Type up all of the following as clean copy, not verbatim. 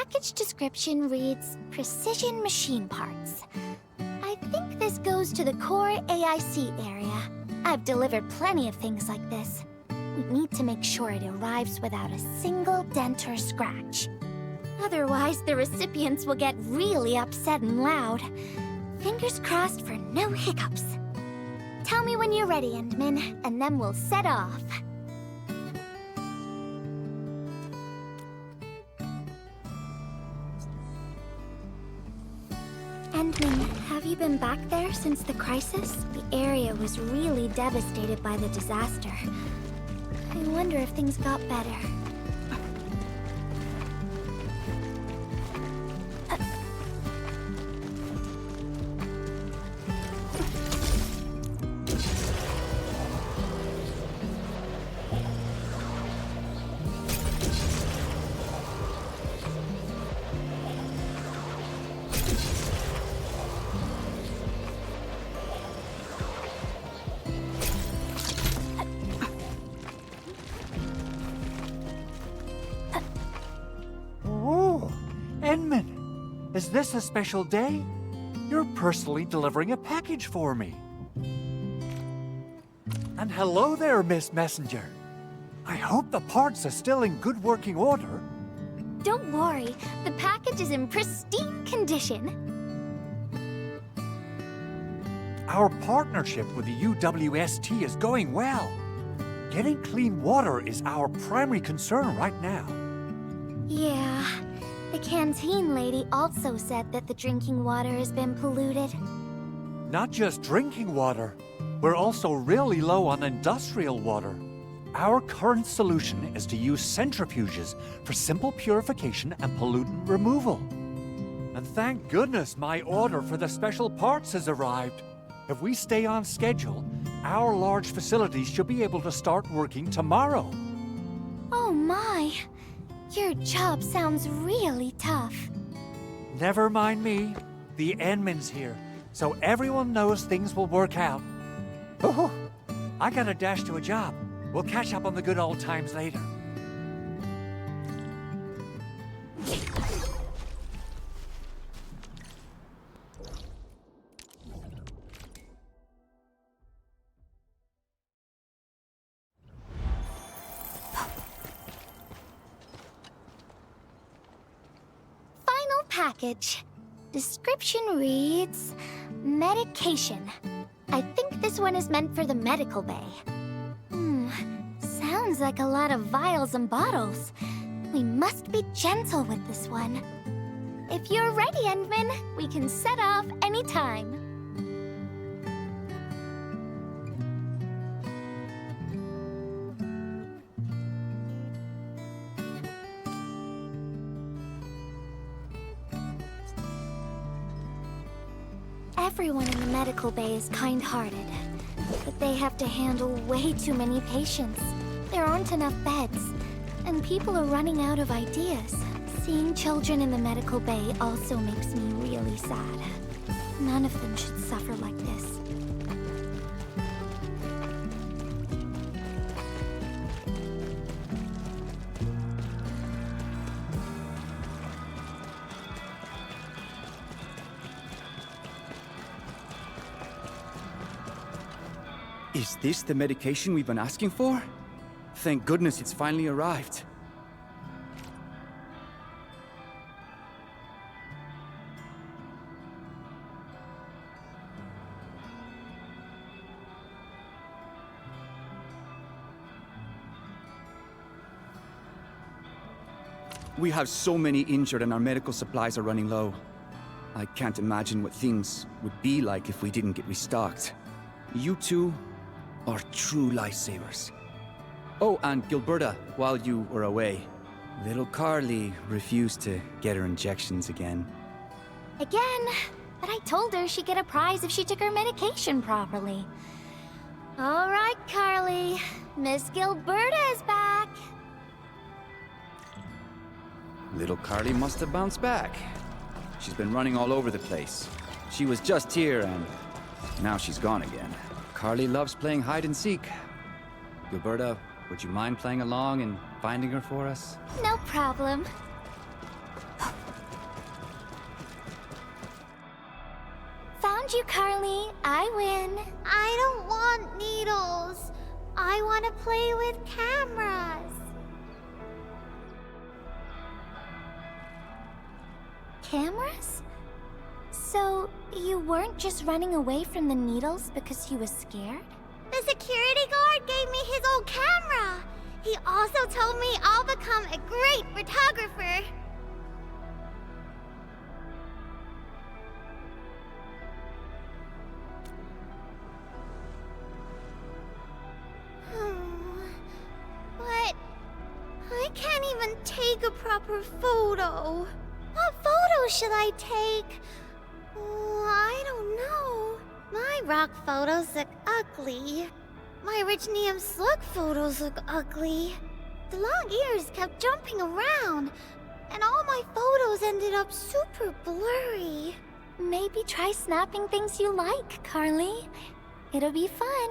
package description reads precision machine parts. I think this goes to the core AIC area. I've delivered plenty of things like this. We need to make sure it arrives without a single dent or scratch. Otherwise, the recipients will get really upset and loud. Fingers crossed for no hiccups. Tell me when you're ready, Endman, and then we'll set off. Endman, have you been back there since the crisis? The area was really devastated by the disaster. I wonder if things got better. Endman, is this a special day? You're personally delivering a package for me. And hello there, Miss Messenger. I hope the parts are still in good working order. Don't worry, the package is in pristine condition. Our partnership with the UWST is going well. Getting clean water is our primary concern right now. Yeah, the canteen lady also said that the drinking water has been polluted. Not just drinking water, we're also really low on industrial water. Our current solution is to use centrifuges for simple purification and pollutant removal. And thank goodness my order for the special parts has arrived. If we stay on schedule, our large facilities should be able to start working tomorrow. Oh my! Your job sounds really tough. Never mind me. The Endman's here, so everyone knows things will work out. Oh, I gotta dash to a job. We'll catch up on the good old times later. Package. Description reads, medication. I think this one is meant for the medical bay. Sounds like a lot of vials and bottles. We must be gentle with this one. If you're ready, Endman, we can set off anytime. Everyone in the medical bay is kind-hearted, but they have to handle way too many patients. There aren't enough beds, and people are running out of ideas. Seeing children in the medical bay also makes me really sad. None of them should suffer like this. Is this the medication we've been asking for? Thank goodness it's finally arrived. We have so many injured and our medical supplies are running low. I can't imagine what things would be like if we didn't get restocked. You two are true lifesavers. Oh, and Gilberta, while you were away, little Carly refused to get her injections again. Again? But I told her she'd get a prize if she took her medication properly. All right, Carly. Miss Gilberta is back. Little Carly must have bounced back. She's been running all over the place. She was just here and now she's gone again. Carly loves playing hide and seek. Gilberta, would you mind playing along and finding her for us? No problem. found you, Carly. I win. I don't want needles. I want to play with cameras. Cameras? So, you weren't just running away from the needles because you were scared? The security guard gave me his old camera. He also told me I'll become a great photographer. But I can't even take a proper photo. What photo should I take? I don't know. My rock photos look ugly. My rich Neum slug photos look ugly. The long ears kept jumping around, and all my photos ended up super blurry. Maybe try snapping things you like, Carly. It'll be fun.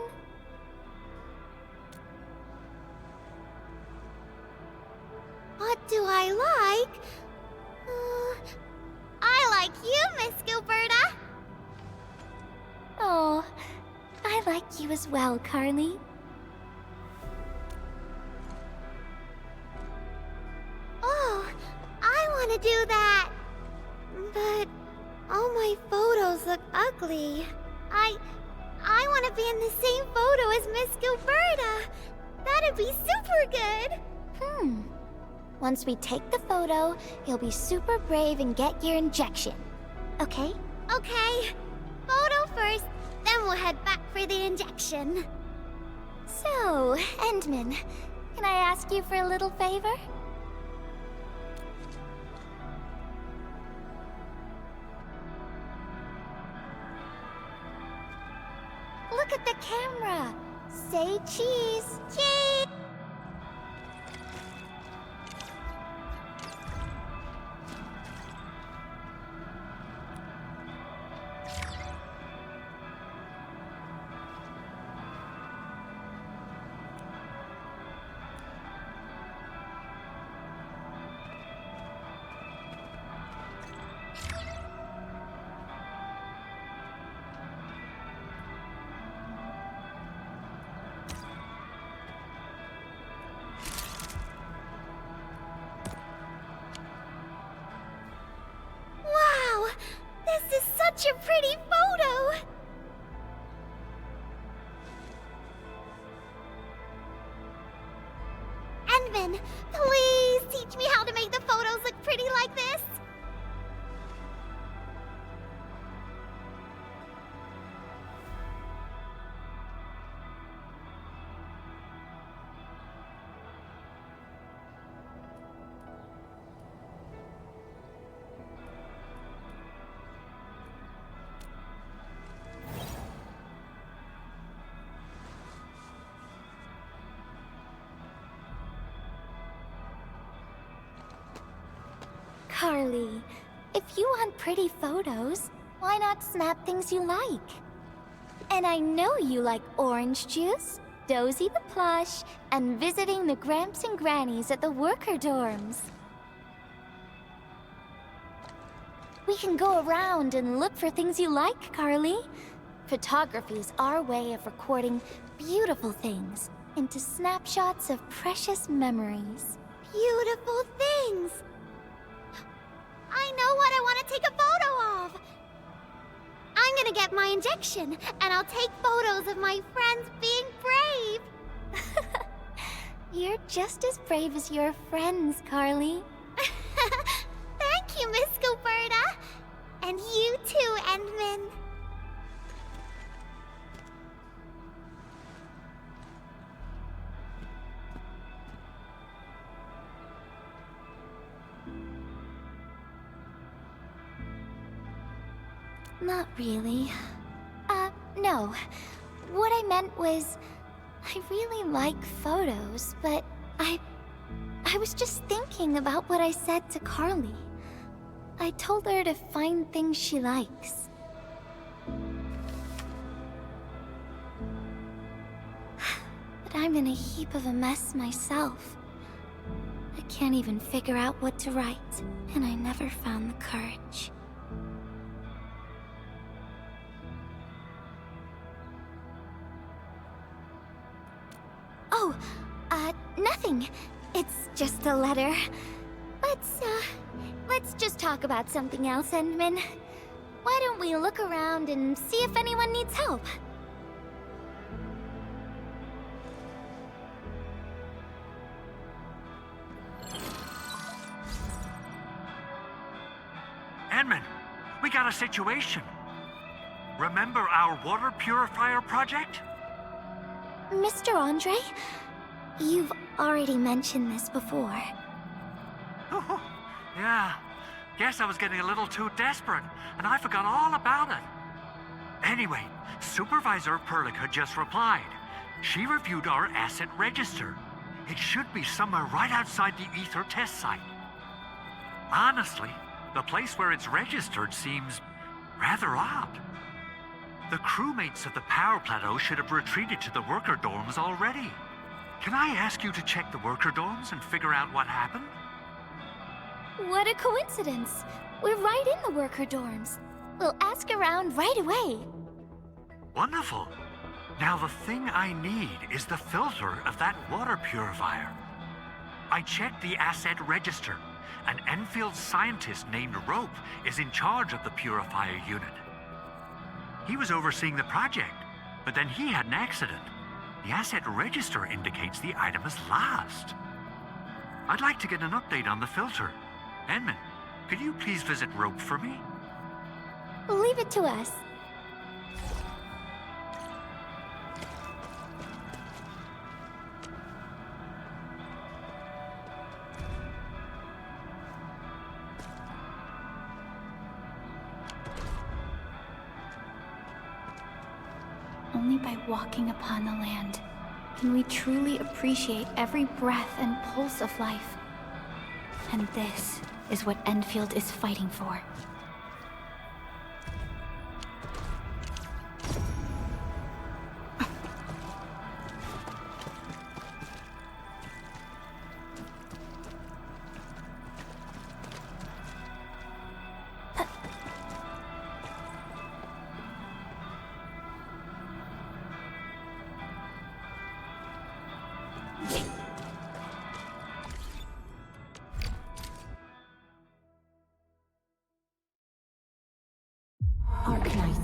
What do I like? I like you, Miss Gilberta. Oh, I like you as well, Carly. Oh, I want to do that. But all my photos look ugly. I want to be in the same photo as Miss Gilberta. That'd be super good. Once we take the photo, you'll be super brave and get your injection. Okay? Okay. Photo first, then we'll head back for the injection. So, Endman, can I ask you for a little favor? Look at the camera. Say cheese. Cheese! Wow! This is such a pretty photo! Endman, please teach me how to make the photos look pretty like this! Carly, if you want pretty photos, why not snap things you like? And I know you like orange juice, Dozy the plush, and visiting the Gramps and Grannies at the worker dorms. We can go around and look for things you like, Carly. Photography is our way of recording beautiful things into snapshots of precious memories. Beautiful things! I know what I want to take a photo of! I'm gonna get my injection, and I'll take photos of my friends being brave! You're just as brave as your friends, Carly. Thank you, Miss Gilberta! And you too, Endman. Not really. No. What I meant was, I really like photos, but I was just thinking about what I said to Carly. I told her to find things she likes. But I'm in a heap of a mess myself. I can't even figure out what to write, and I never found the courage. Nothing. It's just a letter. Let's just talk about something else, Endman. Why don't we look around and see if anyone needs help? Edmund, we got a situation. Remember our water purifier project? Mr. Andre, you've already mentioned this before. Yeah. Guess I was getting a little too desperate, and I forgot all about it. Anyway, Supervisor Perlick had just replied. She reviewed our asset register. It should be somewhere right outside the Ether test site. Honestly, the place where it's registered seems rather odd. The crewmates of the power plateau should have retreated to the worker dorms already. Can I ask you to check the worker dorms and figure out what happened? What a coincidence. We're right in the worker dorms. We'll ask around right away. Wonderful. Now the thing I need is the filter of that water purifier. I checked the asset register. An Enfield scientist named Rope is in charge of the purifier unit. He was overseeing the project, but then he had an accident. The asset register indicates the item is lost. I'd like to get an update on the filter. Edmund, could you please visit Rope for me? Leave it to us. Only by walking upon the land can we truly appreciate every breath and pulse of life. And this is what Enfield is fighting for. ARKNIGHTS.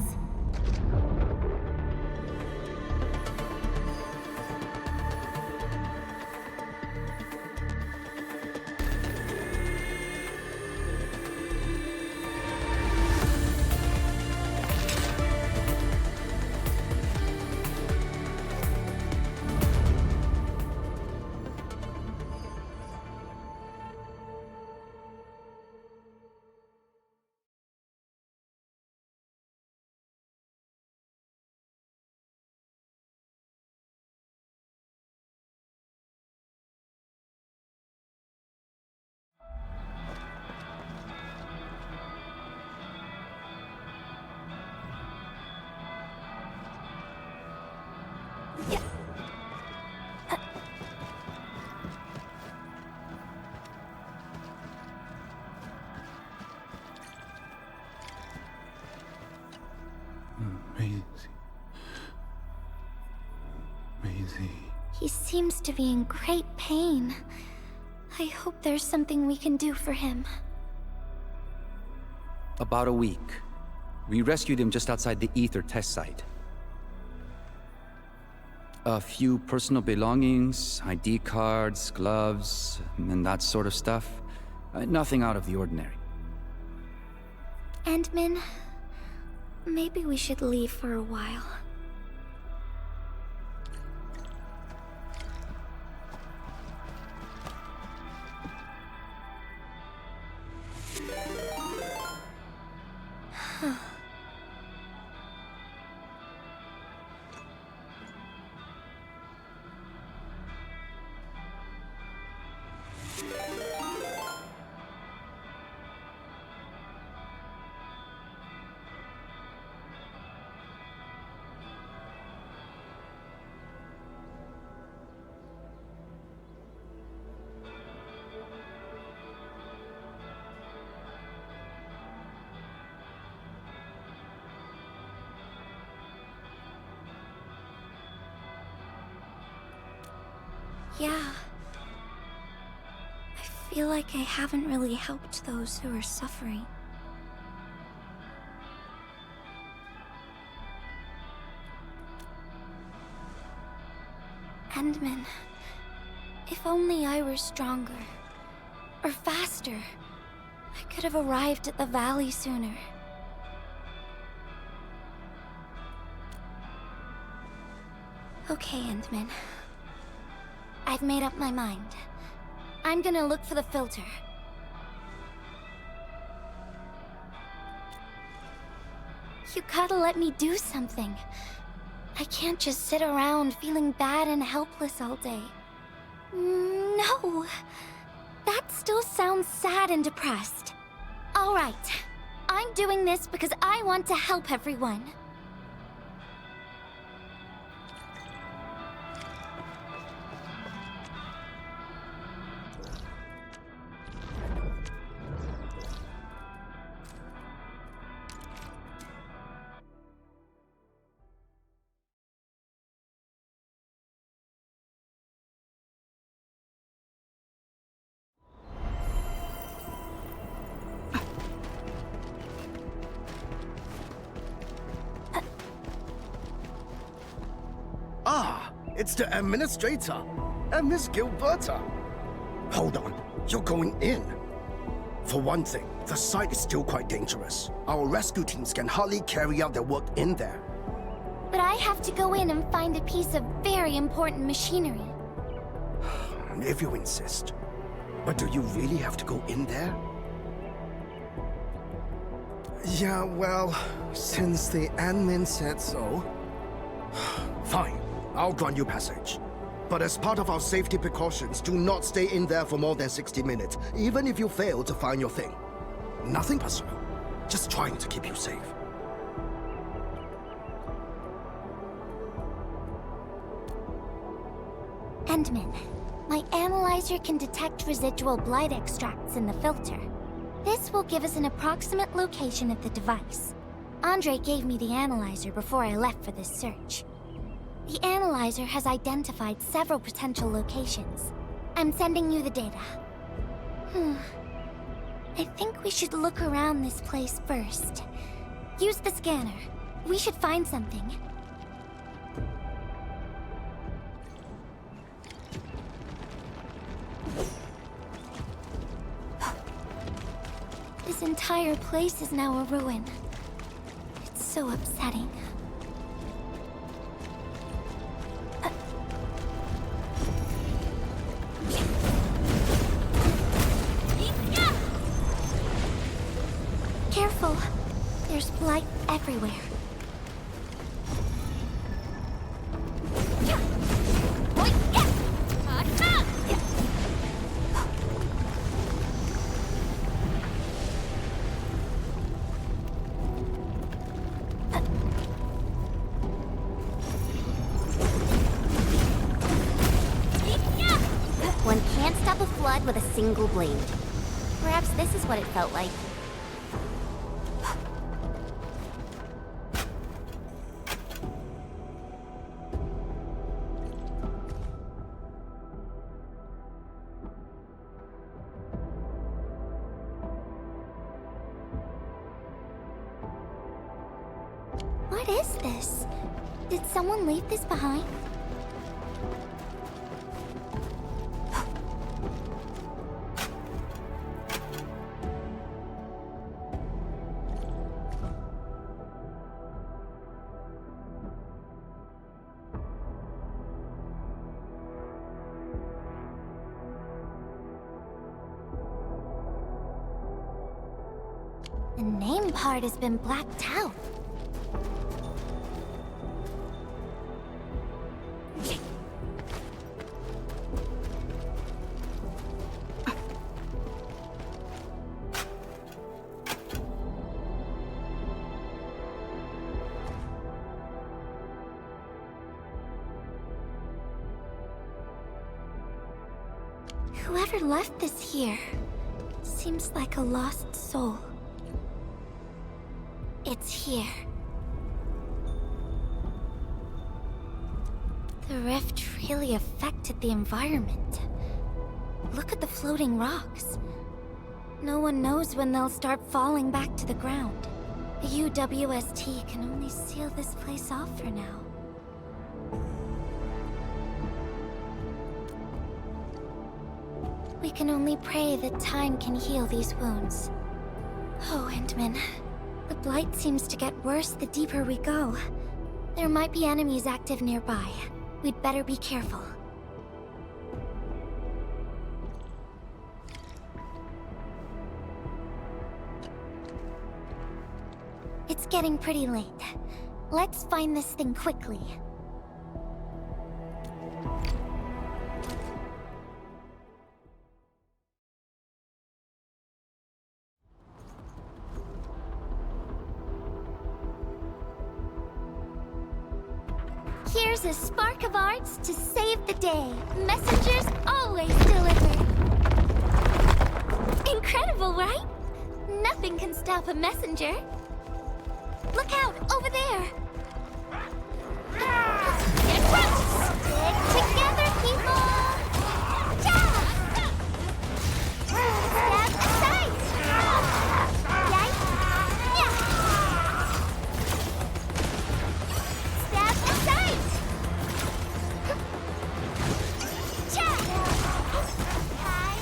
Maisie. He seems to be in great pain. I hope there's something we can do for him. About a week. We rescued him just outside the Ether test site. A few personal belongings, ID cards, gloves, and that sort of stuff. Nothing out of the ordinary. Endman, maybe we should leave for a while. Yeah, feel like I haven't really helped those who are suffering. Endman, if only I were stronger, or faster, I could have arrived at the valley sooner. Okay, Endman. I've made up my mind. I'm gonna look for the filter. You gotta let me do something. I can't just sit around feeling bad and helpless all day. No. That still sounds sad and depressed. All right. I'm doing this because I want to help everyone. Ah, it's the administrator and Miss Gilberta. Hold on, you're going in. For one thing, the site is still quite dangerous. Our rescue teams can hardly carry out their work in there. But I have to go in and find a piece of very important machinery. If you insist. But do you really have to go in there? Yeah, well, since the admin said so. Fine, I'll grant you passage. But as part of our safety precautions, do not stay in there for more than 60 minutes, even if you fail to find your thing. Nothing personal, just trying to keep you safe. Endman, my analyzer can detect residual blight extracts in the filter. This will give us an approximate location of the device. Andre gave me the analyzer before I left for this search. The analyzer has identified several potential locations. I'm sending you the data. I think we should look around this place first. Use the scanner. We should find something. This entire place is now a ruin. It's so upsetting. Careful. There's blight everywhere. One can't stop a flood with a single blade. Perhaps this is what it felt like. What is this? Did someone leave this behind? The name part has been blacked out. Whoever left this here seems like a lost soul. It's here. The rift really affected the environment. Look at the floating rocks. No one knows when they'll start falling back to the ground. The UWST can only seal this place off for now. We can only pray that time can heal these wounds. Oh, Endman. The blight seems to get worse the deeper we go. There might be enemies active nearby. We'd better be careful. It's getting pretty late. Let's find this thing quickly. Here's a spark of arts to save the day. Messengers always deliver. Incredible, right? Nothing can stop a messenger. Look out, over there! Get close! Stick together, people! Step aside! Yikes! Yeah! Step aside! Cha! Hi,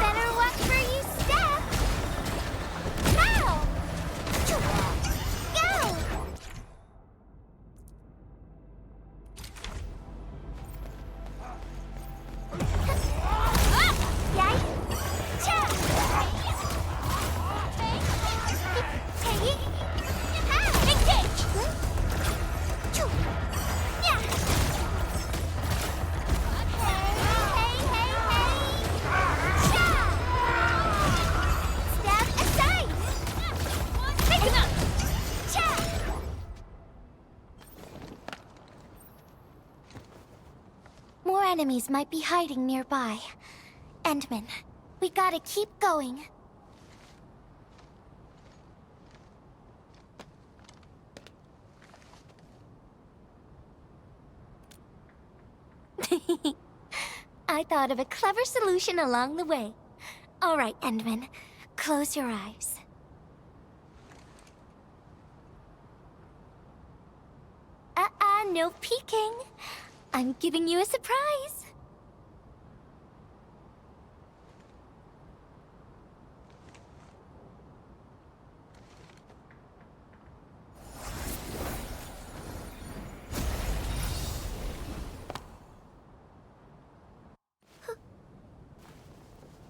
better watch where you step! Now! Go! Yay! Cha! Engage! Yeah! Step aside! Pick him up! Cha! More enemies might be hiding nearby. Endman, we gotta keep going. I thought of a clever solution along the way. All right, Endman, close your eyes. No peeking. I'm giving you a surprise.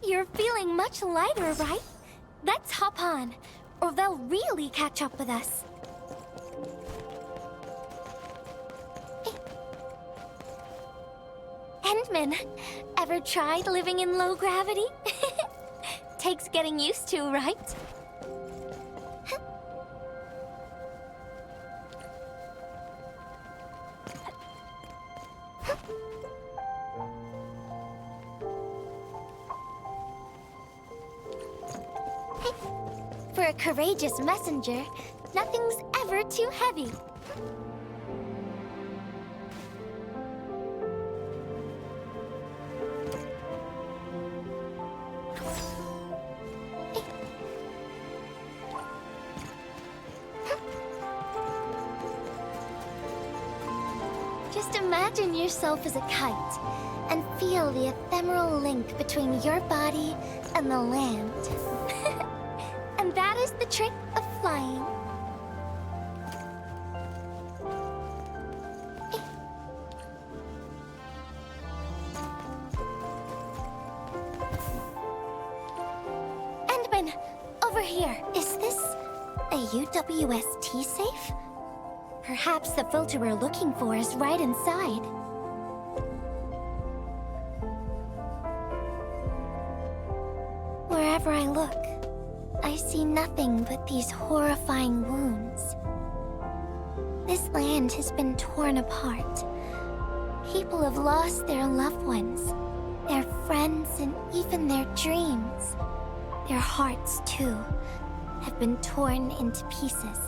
You're feeling much lighter, right? Let's hop on, or they'll really catch up with us. Endman, ever tried living in low gravity? Takes getting used to, right? For a courageous messenger, nothing's ever too heavy. Just imagine yourself as a kite and feel the ephemeral link between your body and the land. And that is the trick of flying. Endman, over here. Is this a UWST safe? Perhaps the filter we're looking for is right inside. Wherever I look, I see nothing but these horrifying wounds. This land has been torn apart. People have lost their loved ones, their friends, and even their dreams. Their hearts, too, have been torn into pieces.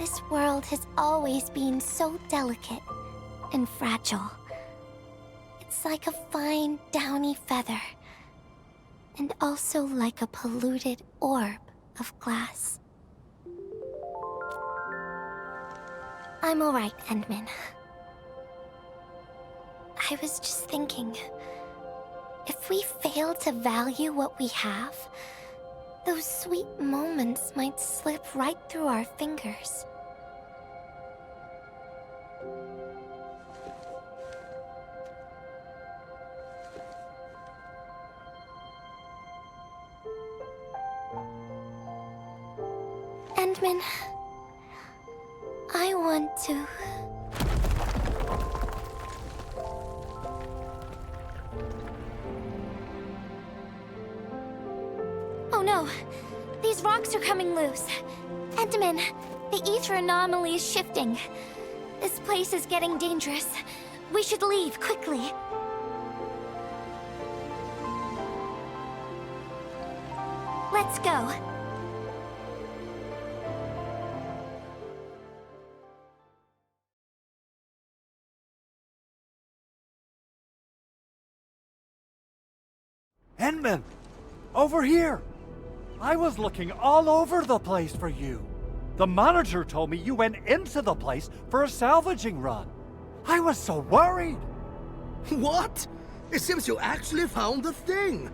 This world has always been so delicate and fragile. It's like a fine, downy feather, and also like a polluted orb of glass. I'm all right, Endman. I was just thinking, if we fail to value what we have, those sweet moments might slip right through our fingers. Endman, I want to... Oh no! These rocks are coming loose. Endman, the ether anomaly is shifting. This place is getting dangerous. We should leave, quickly. Let's go. Endman! Over here! I was looking all over the place for you. The manager told me you went into the place for a salvaging run. I was so worried. What? It seems you actually found the thing.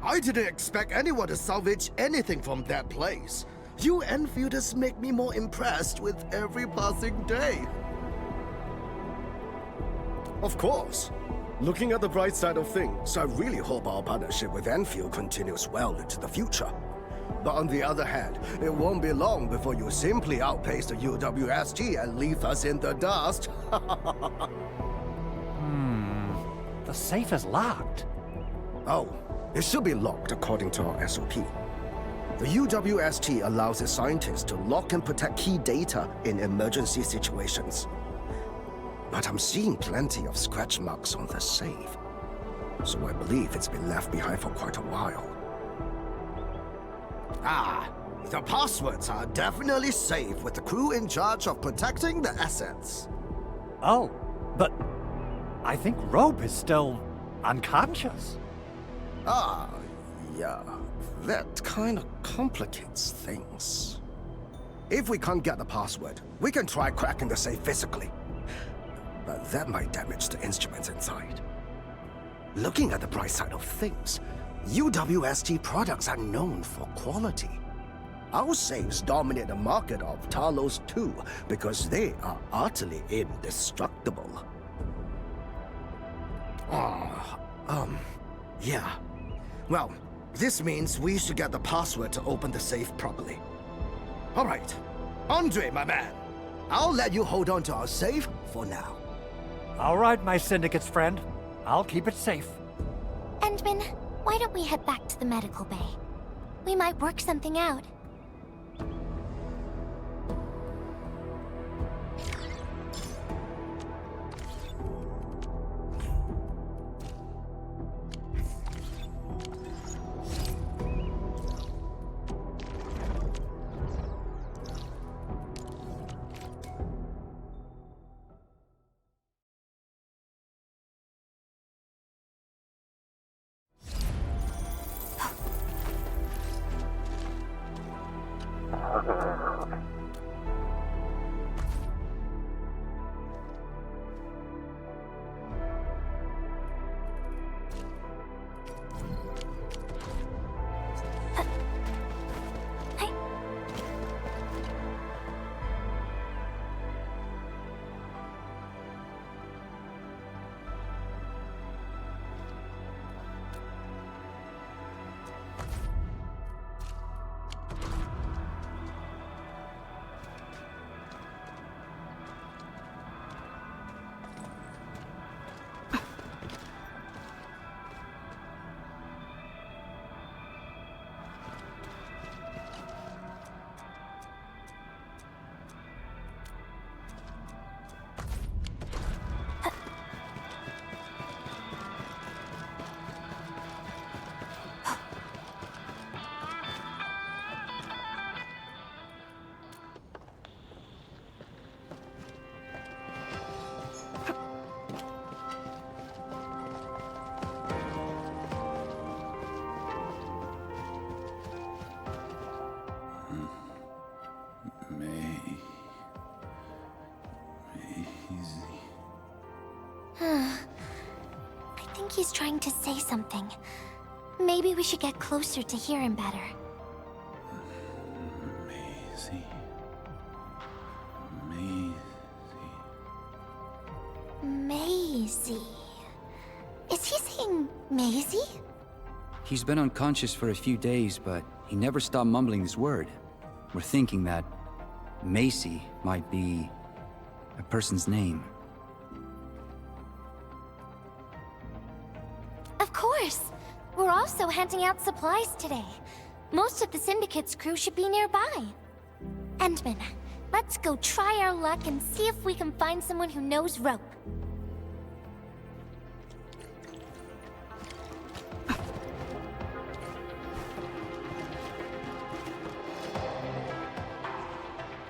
I didn't expect anyone to salvage anything from that place. You Enfielders make me more impressed with every passing day. Of course. Looking at the bright side of things, I really hope our partnership with Enfield continues well into the future. But on the other hand, it won't be long before you simply outpace the UWST and leave us in the dust. The safe is locked. Oh, it should be locked according to our SOP. The UWST allows its scientists to lock and protect key data in emergency situations. But I'm seeing plenty of scratch marks on the safe, so I believe it's been left behind for quite a while. Ah, the passwords are definitely safe with the crew in charge of protecting the assets. Oh, but I think Rope is still unconscious. Ah, yeah, that kind of complicates things. If we can't get the password, we can try cracking the safe physically. But that might damage the instruments inside. Looking at the bright side of things, UWST products are known for quality. Our safes dominate the market of Talos too, because they are utterly indestructible. Yeah. Well, this means we should get the password to open the safe properly. All right. Andre, my man. I'll let you hold on to our safe for now. All right, my syndicate's friend. I'll keep it safe. Endman, why don't we head back to the medical bay? We might work something out. I think he's trying to say something. Maybe we should get closer to hear him better. Maisie. Maisie. Is he saying Maisie? He's been unconscious for a few days, but he never stopped mumbling this word. We're thinking that Macy might be a person's name. Of course! We're also handing out supplies today. Most of the Syndicate's crew should be nearby. Endman, let's go try our luck and see if we can find someone who knows rope.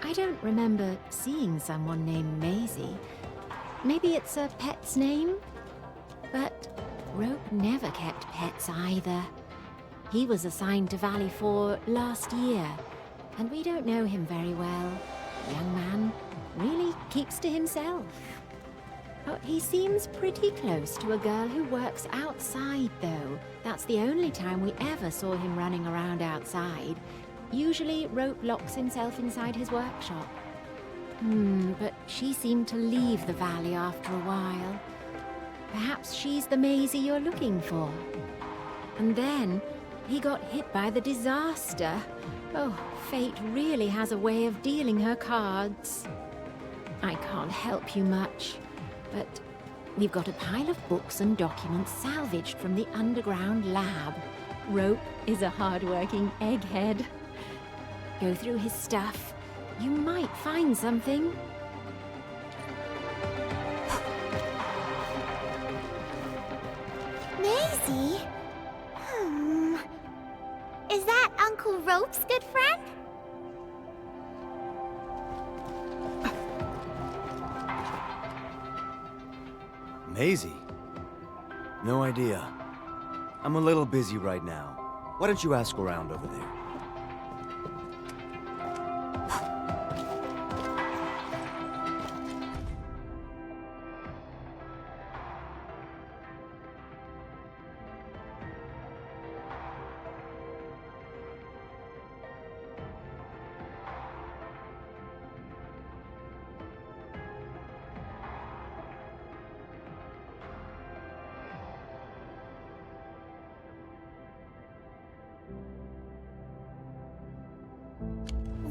I don't remember seeing someone named Maisie. Maybe it's a pet's name? But Rope never kept pets either. He was assigned to Valley 4 last year, and we don't know him very well. The young man really keeps to himself. Oh, he seems pretty close to a girl who works outside, though. That's the only time we ever saw him running around outside. Usually, Rope locks himself inside his workshop. But she seemed to leave the valley after a while. Perhaps she's the Maisie you're looking for. And then, he got hit by the disaster. Oh, fate really has a way of dealing her cards. I can't help you much, but we've got a pile of books and documents salvaged from the underground lab. Rope is a hard-working egghead. Go through his stuff. You might find something. Maisie? Is that Uncle Rope's good friend? Maisie? No idea. I'm a little busy right now. Why don't you ask around over there?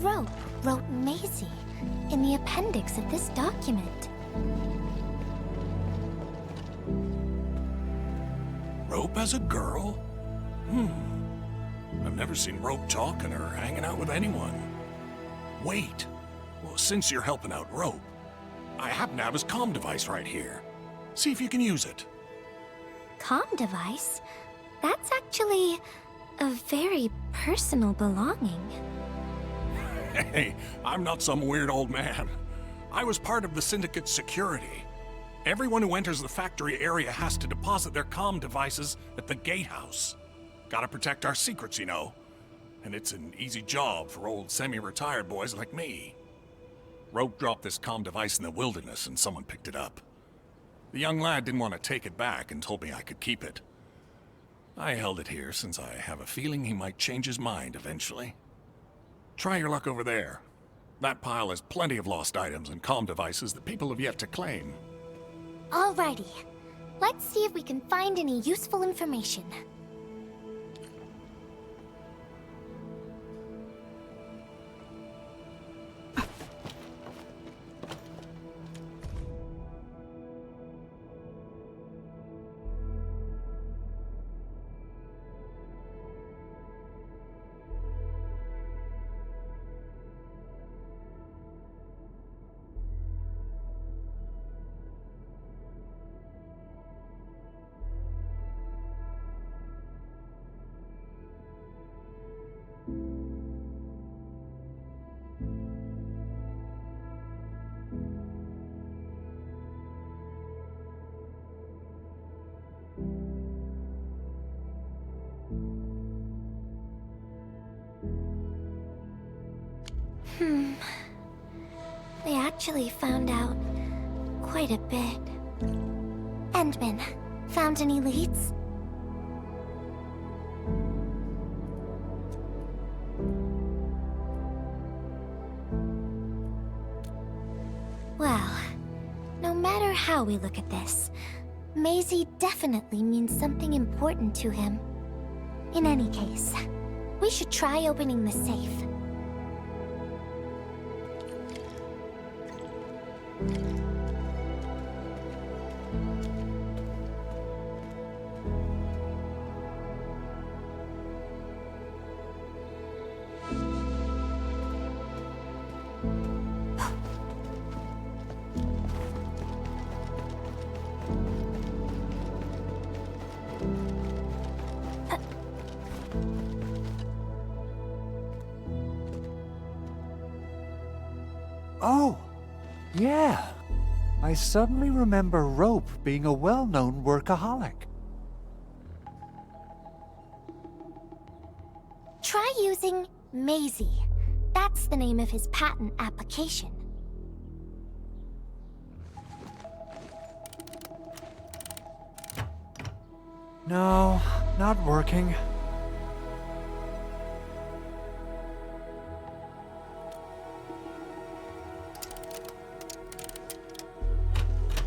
Rope wrote Maisie in the appendix of this document. Rope as a girl? I've never seen Rope talking or hanging out with anyone. Wait. Well, since you're helping out Rope, I happen to have his comm device right here. See if you can use it. Comm device? That's actually a very personal belonging. Hey, I'm not some weird old man. I was part of the Syndicate's security. Everyone who enters the factory area has to deposit their comm devices at the gatehouse. Gotta protect our secrets, you know. And it's an easy job for old semi-retired boys like me. Rope dropped this comm device in the wilderness and someone picked it up. The young lad didn't want to take it back and told me I could keep it. I held it here since I have a feeling he might change his mind eventually. Try your luck over there. That pile has plenty of lost items and comm devices that people have yet to claim. Alrighty. Let's see if we can find any useful information. They actually found out quite a bit. Endman, found any leads? Well, no matter how we look at this, Maisie definitely means something important to him. In any case, we should try opening the safe. Oh, yeah. I suddenly remember Rope being a well-known workaholic. Try using Maisie. That's the name of his patent application. No, not working.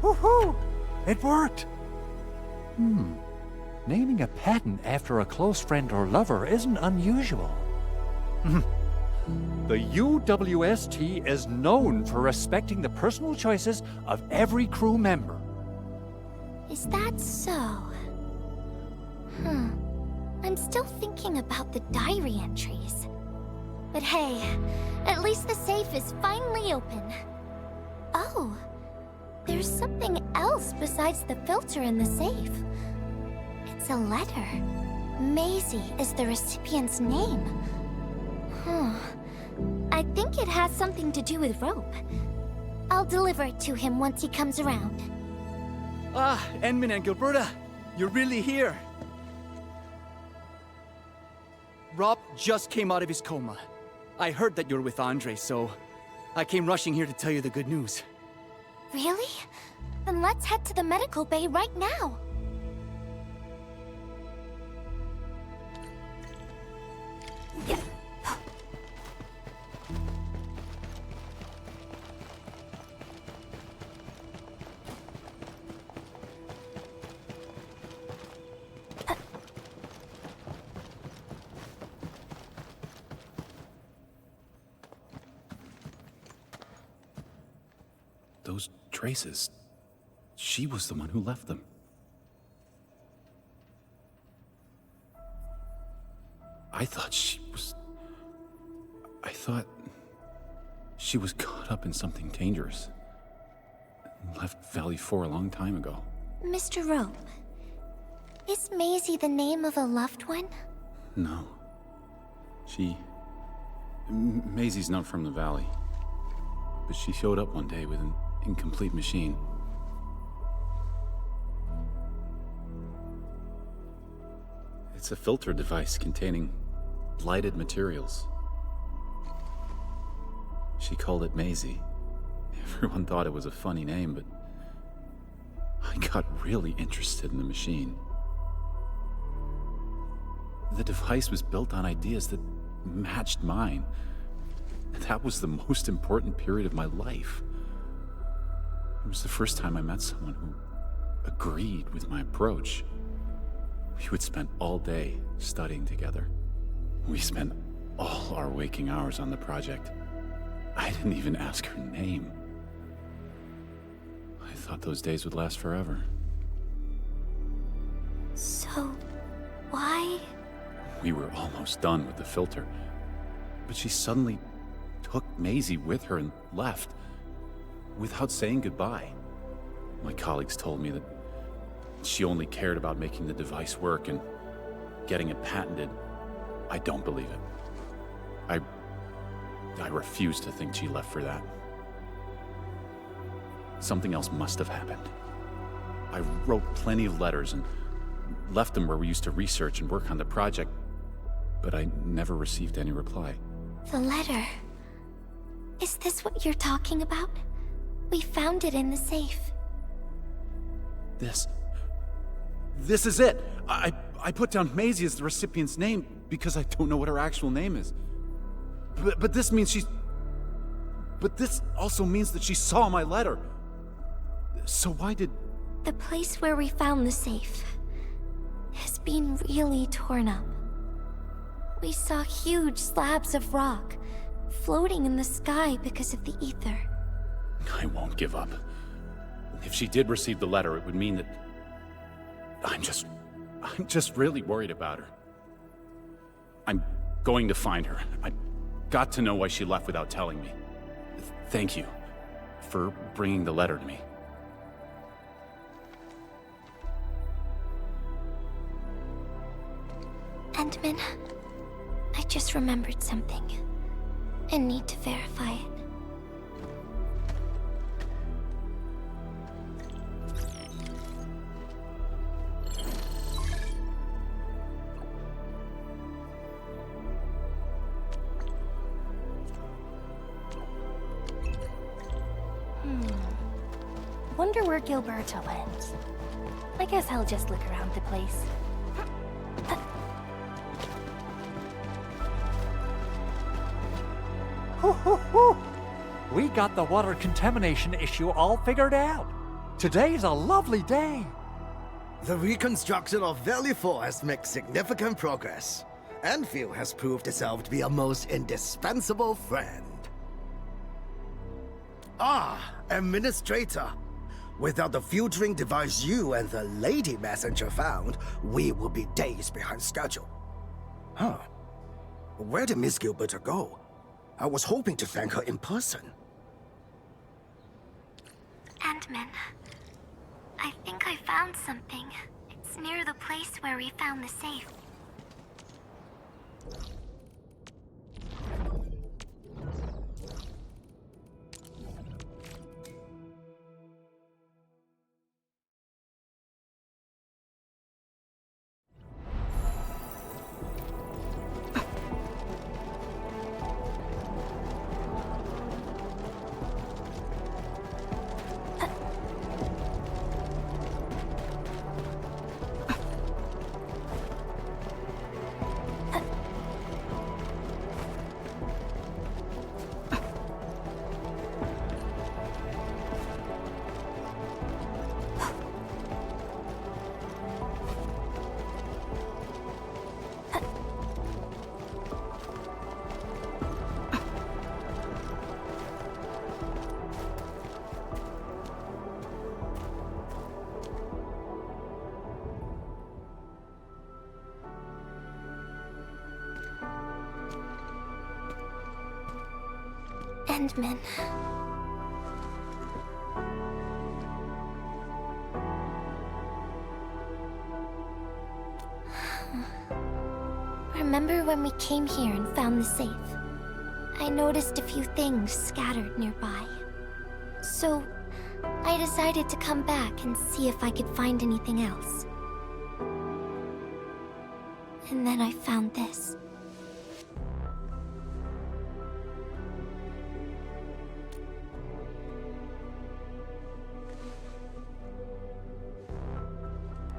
Woohoo! It worked! Naming a patent after a close friend or lover isn't unusual. The UWST is known for respecting the personal choices of every crew member. Is that so? I'm still thinking about the diary entries. But hey, at least the safe is finally open. Oh, there's something else besides the filter in the safe. It's a letter. Maisie is the recipient's name. I think it has something to do with Rope. I'll deliver it to him once he comes around. Ah, Enman and Gilberta, you're really here. Rob just came out of his coma. I heard that you're with Andre, so I came rushing here to tell you the good news. Really? Then let's head to the medical bay right now. Those traces. She was the one who left them. I thought she was caught up in something dangerous. Left Valley 4 a long time ago. Mr. Rope, is Maisie the name of a loved one? No. Maisie's not from the Valley. But she showed up one day with an incomplete machine. It's a filter device containing blighted materials. She called it Maisie. Everyone thought it was a funny name, but I got really interested in the machine. The device was built on ideas that matched mine. That was the most important period of my life. It was the first time I met someone who agreed with my approach. We would spend all day studying together. We spent all our waking hours on the project. I didn't even ask her name. I thought those days would last forever. So, why? We were almost done with the filter, but she suddenly took Maisie with her and left without saying goodbye. My colleagues told me that she only cared about making the device work and getting it patented. I don't believe it. I refuse to think she left for that. Something else must have happened. I wrote plenty of letters and left them where we used to research and work on the project, but I never received any reply. The letter. Is this what you're talking about? We found it in the safe. This is it. I put down Maisie as the recipient's name because I don't know what her actual name is. But this means she's... But this also means that she saw my letter. So why did... The place where we found the safe has been really torn up. We saw huge slabs of rock floating in the sky because of the ether. I won't give up. If she did receive the letter, it would mean that... I'm just really worried about her. I'm going to find her. I've got to know why she left without telling me. Thank you for bringing the letter to me. Endman, I just remembered something. I need to verify it. Wonder where Gilberto went. I guess I'll just look around the place. We got the water contamination issue all figured out. Today's a lovely day. The reconstruction of Valley 4 has made significant progress. Enfield has proved itself to be a most indispensable friend. Ah, Administrator. Without the filtering device you and the lady messenger found, we would be days behind schedule. Huh. Where did Miss Gilberto go? I was hoping to thank her in person. Endman, I think I found something. It's near the place where we found the safe. Endman. Remember when we came here and found the safe? I noticed a few things scattered nearby. So, I decided to come back and see if I could find anything else. And then I found this.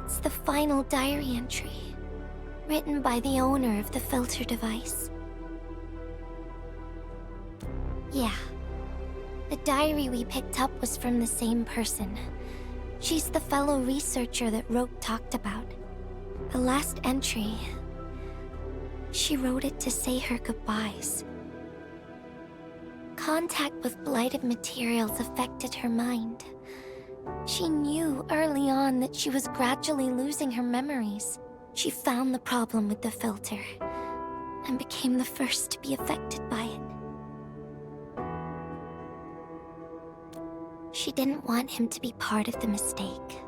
It's the final diary entry, written by the owner of the filter device. Yeah, the diary we picked up was from the same person. She's the fellow researcher that Roke talked about. The last entry, she wrote it to say her goodbyes. Contact with blighted materials affected her mind. She knew early on that she was gradually losing her memories. She found the problem with the filter and became the first to be affected by it. She didn't want him to be part of the mistake,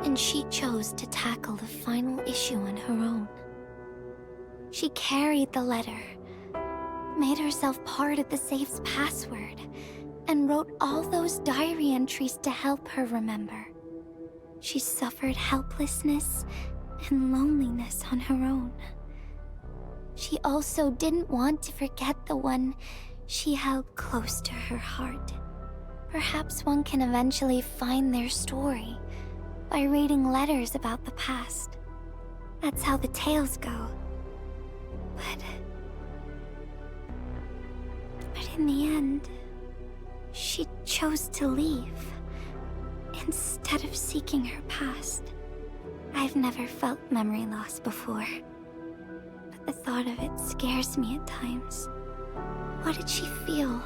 and she chose to tackle the final issue on her own. She carried the letter, made herself part of the safe's password, and wrote all those diary entries to help her remember. She suffered helplessness and loneliness on her own. She also didn't want to forget the one she held close to her heart, Perhaps one can eventually find their story by reading letters about the past. That's how the tales go. But in the end, she chose to leave instead of seeking her past. I've never felt memory loss before, but the thought of it scares me at times. What did she feel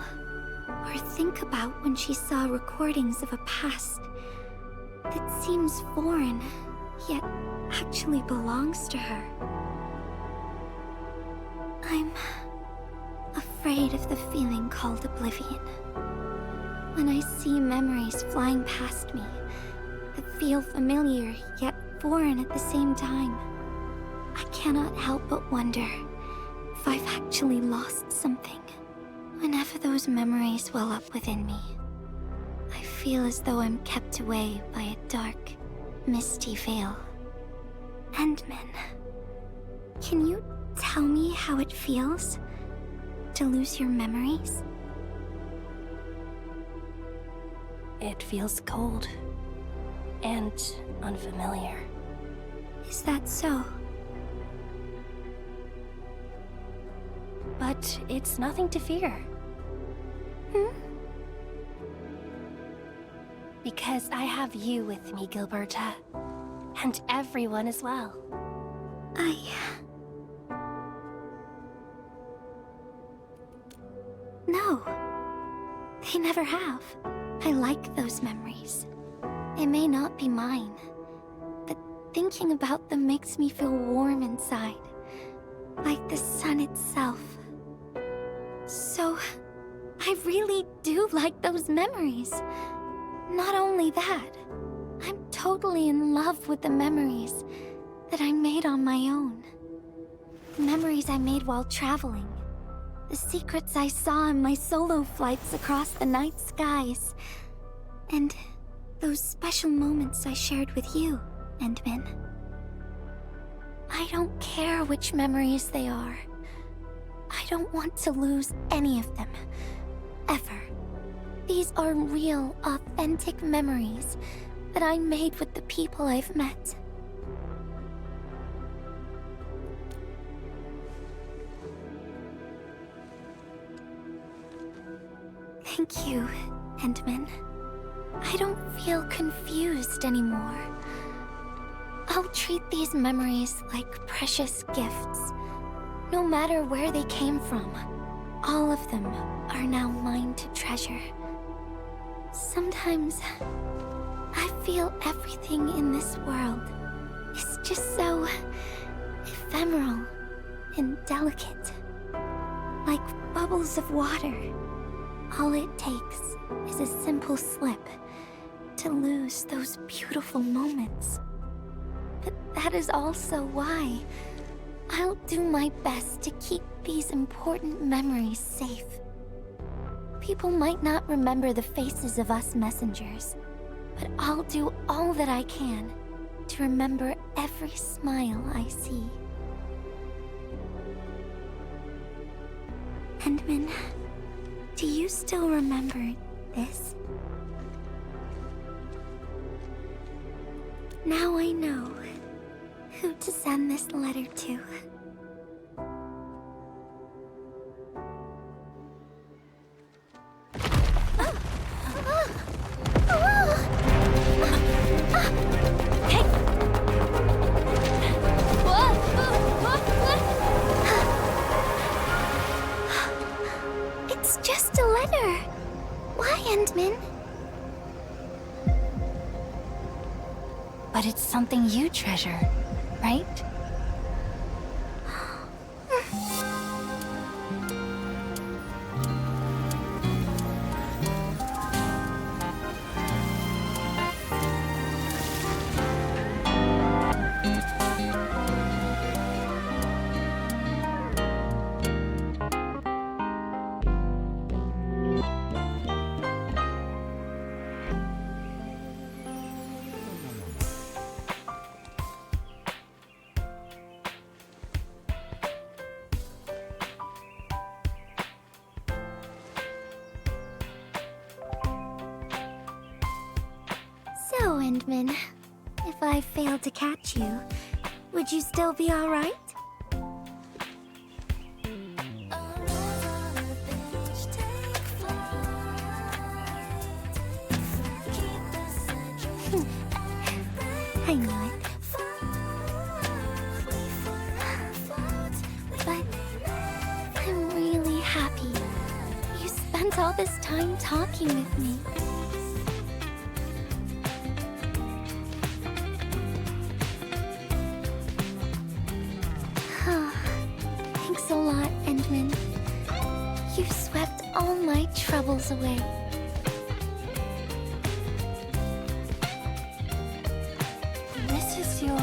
or think about when she saw recordings of a past that seems foreign, yet actually belongs to her? I'm afraid of the feeling called oblivion. When I see memories flying past me that feel familiar yet foreign at the same time, I cannot help but wonder if I've actually lost something. Whenever those memories well up within me, I feel as though I'm kept away by a dark, misty veil. Endman, can you tell me how it feels to lose your memories? It feels cold and unfamiliar. Is that so? But it's nothing to fear. Because I have you with me, Gilberta. And everyone as well. No. They never have. I like those memories. They may not be mine, but thinking about them makes me feel warm inside, like the sun itself. So, I really do like those memories. Not only that, I'm totally in love with the memories that I made on my own. The memories I made while traveling. The secrets I saw in my solo flights across the night skies. And those special moments I shared with you, Endman. I don't care which memories they are. I don't want to lose any of them. Ever. These are real, authentic memories that I made with the people I've met. Thank you, Endman. I don't feel confused anymore. I'll treat these memories like precious gifts. No matter where they came from, all of them are now mine to treasure. Sometimes, I feel everything in this world is just so ephemeral and delicate. Like bubbles of water. All it takes is a simple slip to lose those beautiful moments. But that is also why I'll do my best to keep these important memories safe. People might not remember the faces of us messengers, but I'll do all that I can to remember every smile I see. Endman, do you still remember this? Now I know who to send this letter to. It's just a letter. Why, Endman? But it's something you treasure, right? Endman. If I failed to catch you, would you still be alright? I knew it. But I'm really happy you spent all this time talking with me. Thanks a lot, Endman. You've swept all my troubles away. This is your...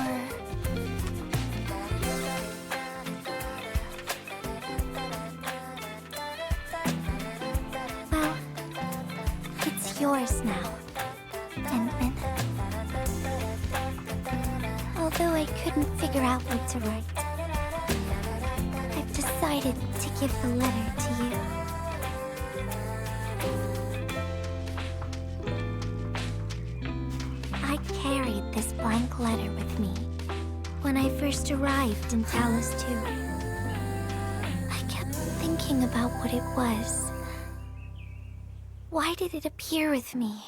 Well, it's yours now, Endman. Although I couldn't figure out what to write, I've decided to give the letter to you. I carried this blank letter with me when I first arrived in Talos 2. I kept thinking about what it was. Why did it appear with me?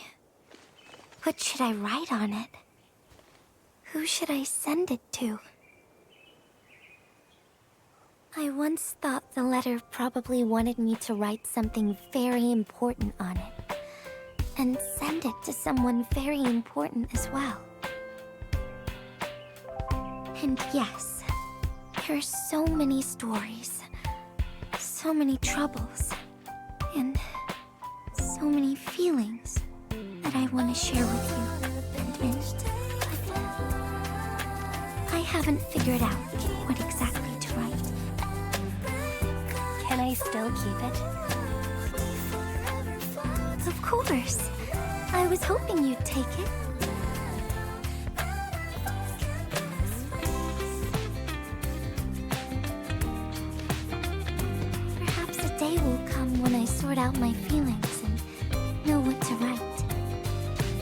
What should I write on it? Who should I send it to? I once thought the letter probably wanted me to write something very important on it, and send it to someone very important as well. And yes, there are so many stories, so many troubles, and so many feelings that I want to share with you, Endman. But I haven't figured out what exactly to write. Can I still keep it? Of course. I was hoping you'd take it. Perhaps a day will come when I sort out my feelings and know what to write.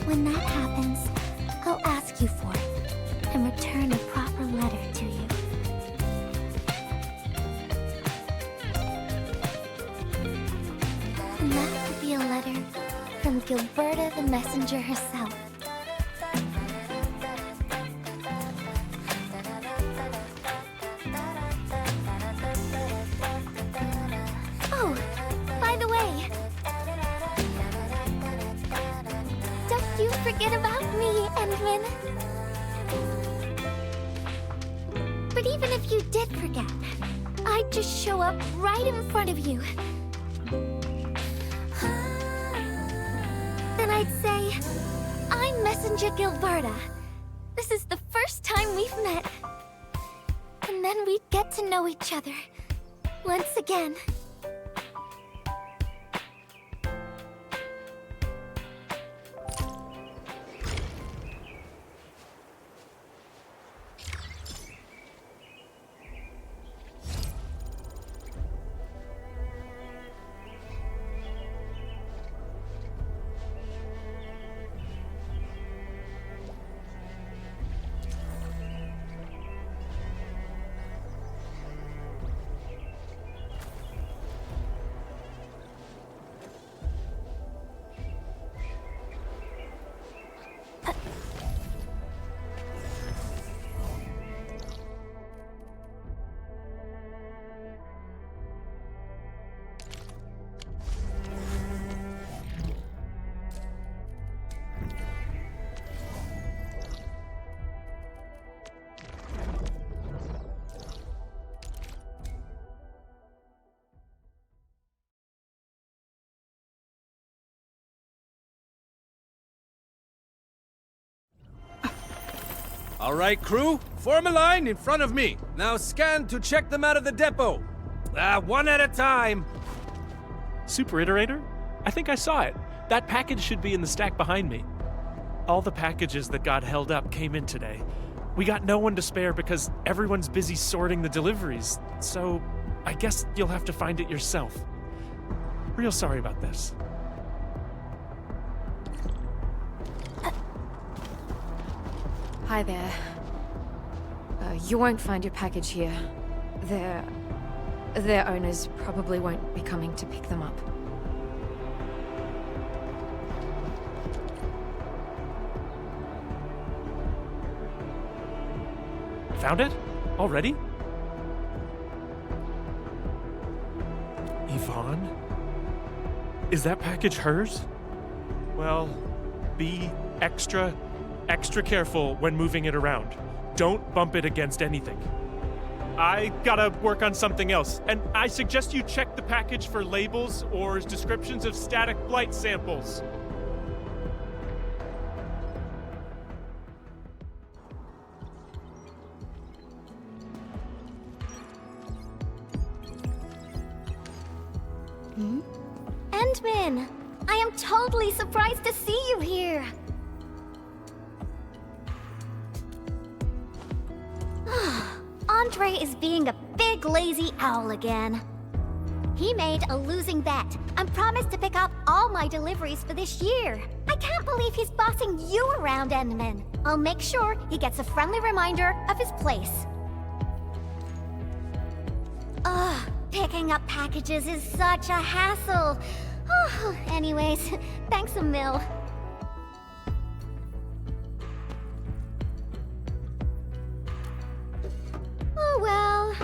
When that happens, I'll ask you for it and return a proper letter to you. And that will be a letter from Gilberta the Messenger herself. Oh, by the way, don't you forget about me, Endman. But even if you did forget, I'd just show up right in front of you. Then I'd say, I'm Messenger Gilberta. This is the first time we've met. And then we'd get to know each other once again. All right, crew, form a line in front of me. Now scan to check them out of the depot. One at a time. Super Iterator? I think I saw it. That package should be in the stack behind me. All the packages that got held up came in today. We got no one to spare because everyone's busy sorting the deliveries, so I guess you'll have to find it yourself. Real sorry about this. Hi there. You won't find your package here. Their owners probably won't be coming to pick them up. Found it? Already? Yvonne? Is that package hers? Well, be extra careful when moving it around. Don't bump it against anything. I gotta work on something else, and I suggest you check the package for labels or descriptions of static blight samples. Endman! I am totally surprised to see you here! Andre is being a big lazy owl again. He made a losing bet and promised to pick up all my deliveries for this year. I can't believe he's bossing you around, Endman. I'll make sure he gets a friendly reminder of his place. Ugh, picking up packages is such a hassle. Oh, anyways, thanks a mil. Oh well.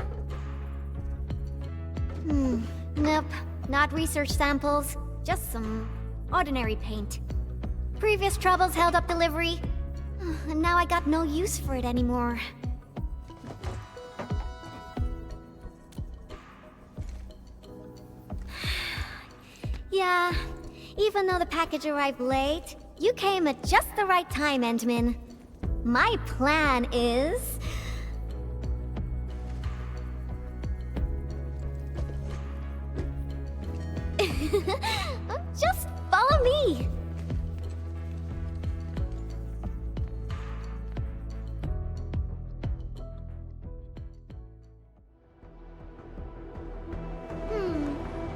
Nope, not research samples, just some ordinary paint. Previous troubles held up delivery, and now I got no use for it anymore. Yeah, even though the package arrived late, you came at just the right time, Endman. My plan is... just follow me!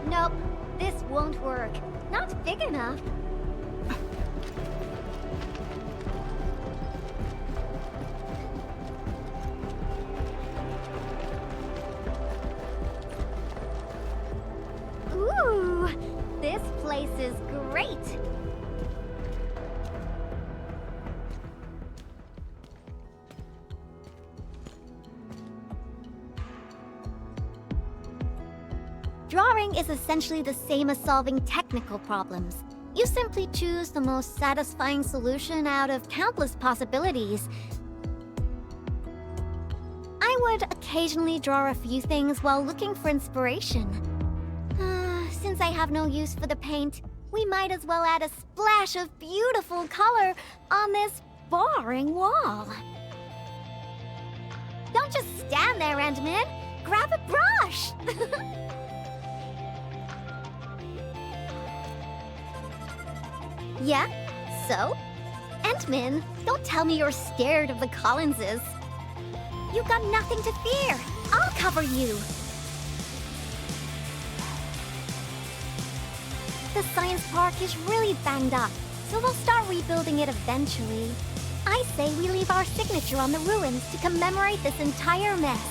Nope. This won't work. Not big enough. Ooh, this place is great. Drawing is essentially the same as solving technical problems. You simply choose the most satisfying solution out of countless possibilities. I would occasionally draw a few things while looking for inspiration. Since I have no use for the paint, we might as well add a splash of beautiful color on this boring wall. Don't just stand there, Endman. Grab a brush! Yeah? So? Endman, don't tell me you're scared of the Collinses. You've got nothing to fear. I'll cover you. The science park is really banged up, so we'll start rebuilding it eventually. I say we leave our signature on the ruins to commemorate this entire mess.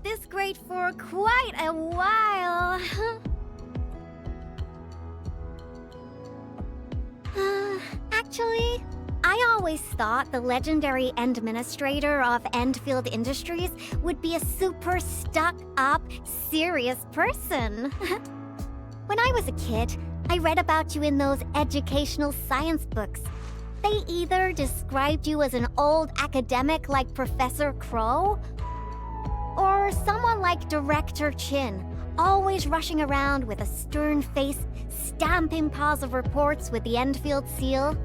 This great for quite a while. Actually, I always thought the legendary administrator of Endfield Industries would be a super stuck-up, serious person. When I was a kid, I read about you in those educational science books. They either described you as an old academic like Professor Crow, or someone like Director Chin, always rushing around with a stern face, stamping piles of reports with the Endfield seal.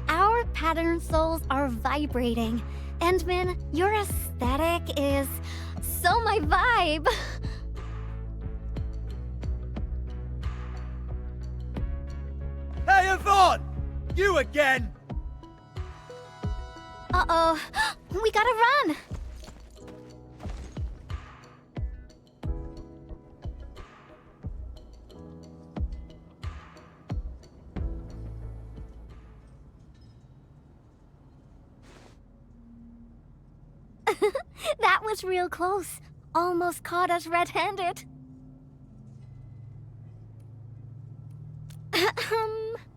Our pattern souls are vibrating. Endman, your aesthetic is so my vibe. Hey, Yvonne! You again! Uh-oh. We gotta run. That was real close. Almost caught us red-handed.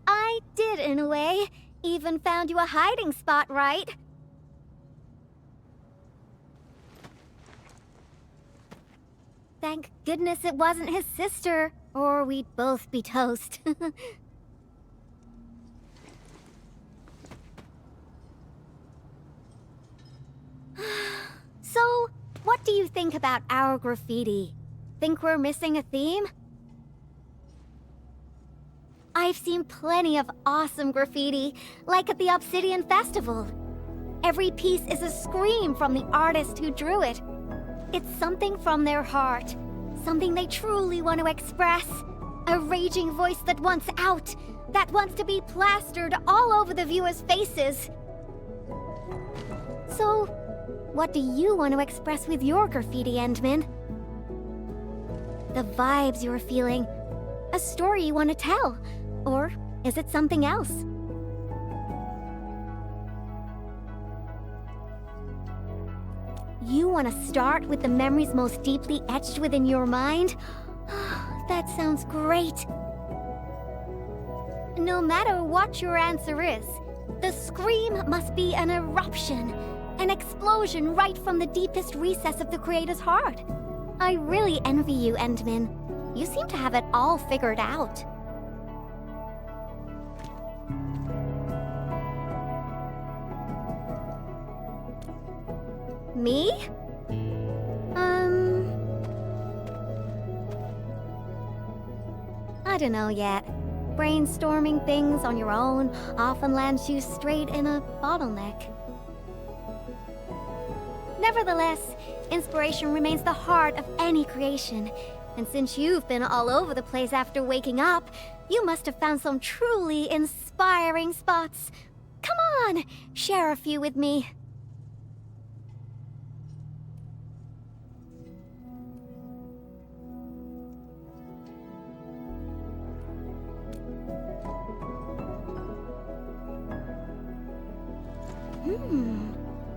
I did in a way. Even found you a hiding spot, right? Thank goodness it wasn't his sister, or we'd both be toast. So, what do you think about our graffiti? Think we're missing a theme? I've seen plenty of awesome graffiti, like at the Obsidian Festival. Every piece is a scream from the artist who drew it. It's something from their heart, something they truly want to express. A raging voice that wants out, that wants to be plastered all over the viewers' faces. So, what do you want to express with your graffiti, Endman? The vibes you're feeling, a story you want to tell, or is it something else? You want to start with the memories most deeply etched within your mind? That sounds great. No matter what your answer is, the scream must be an eruption, an explosion right from the deepest recess of the creator's heart. I really envy you, Endman. You seem to have it all figured out. Me? I don't know yet. Brainstorming things on your own often lands you straight in a bottleneck. Nevertheless, inspiration remains the heart of any creation. And since you've been all over the place after waking up, you must have found some truly inspiring spots. Come on, share a few with me.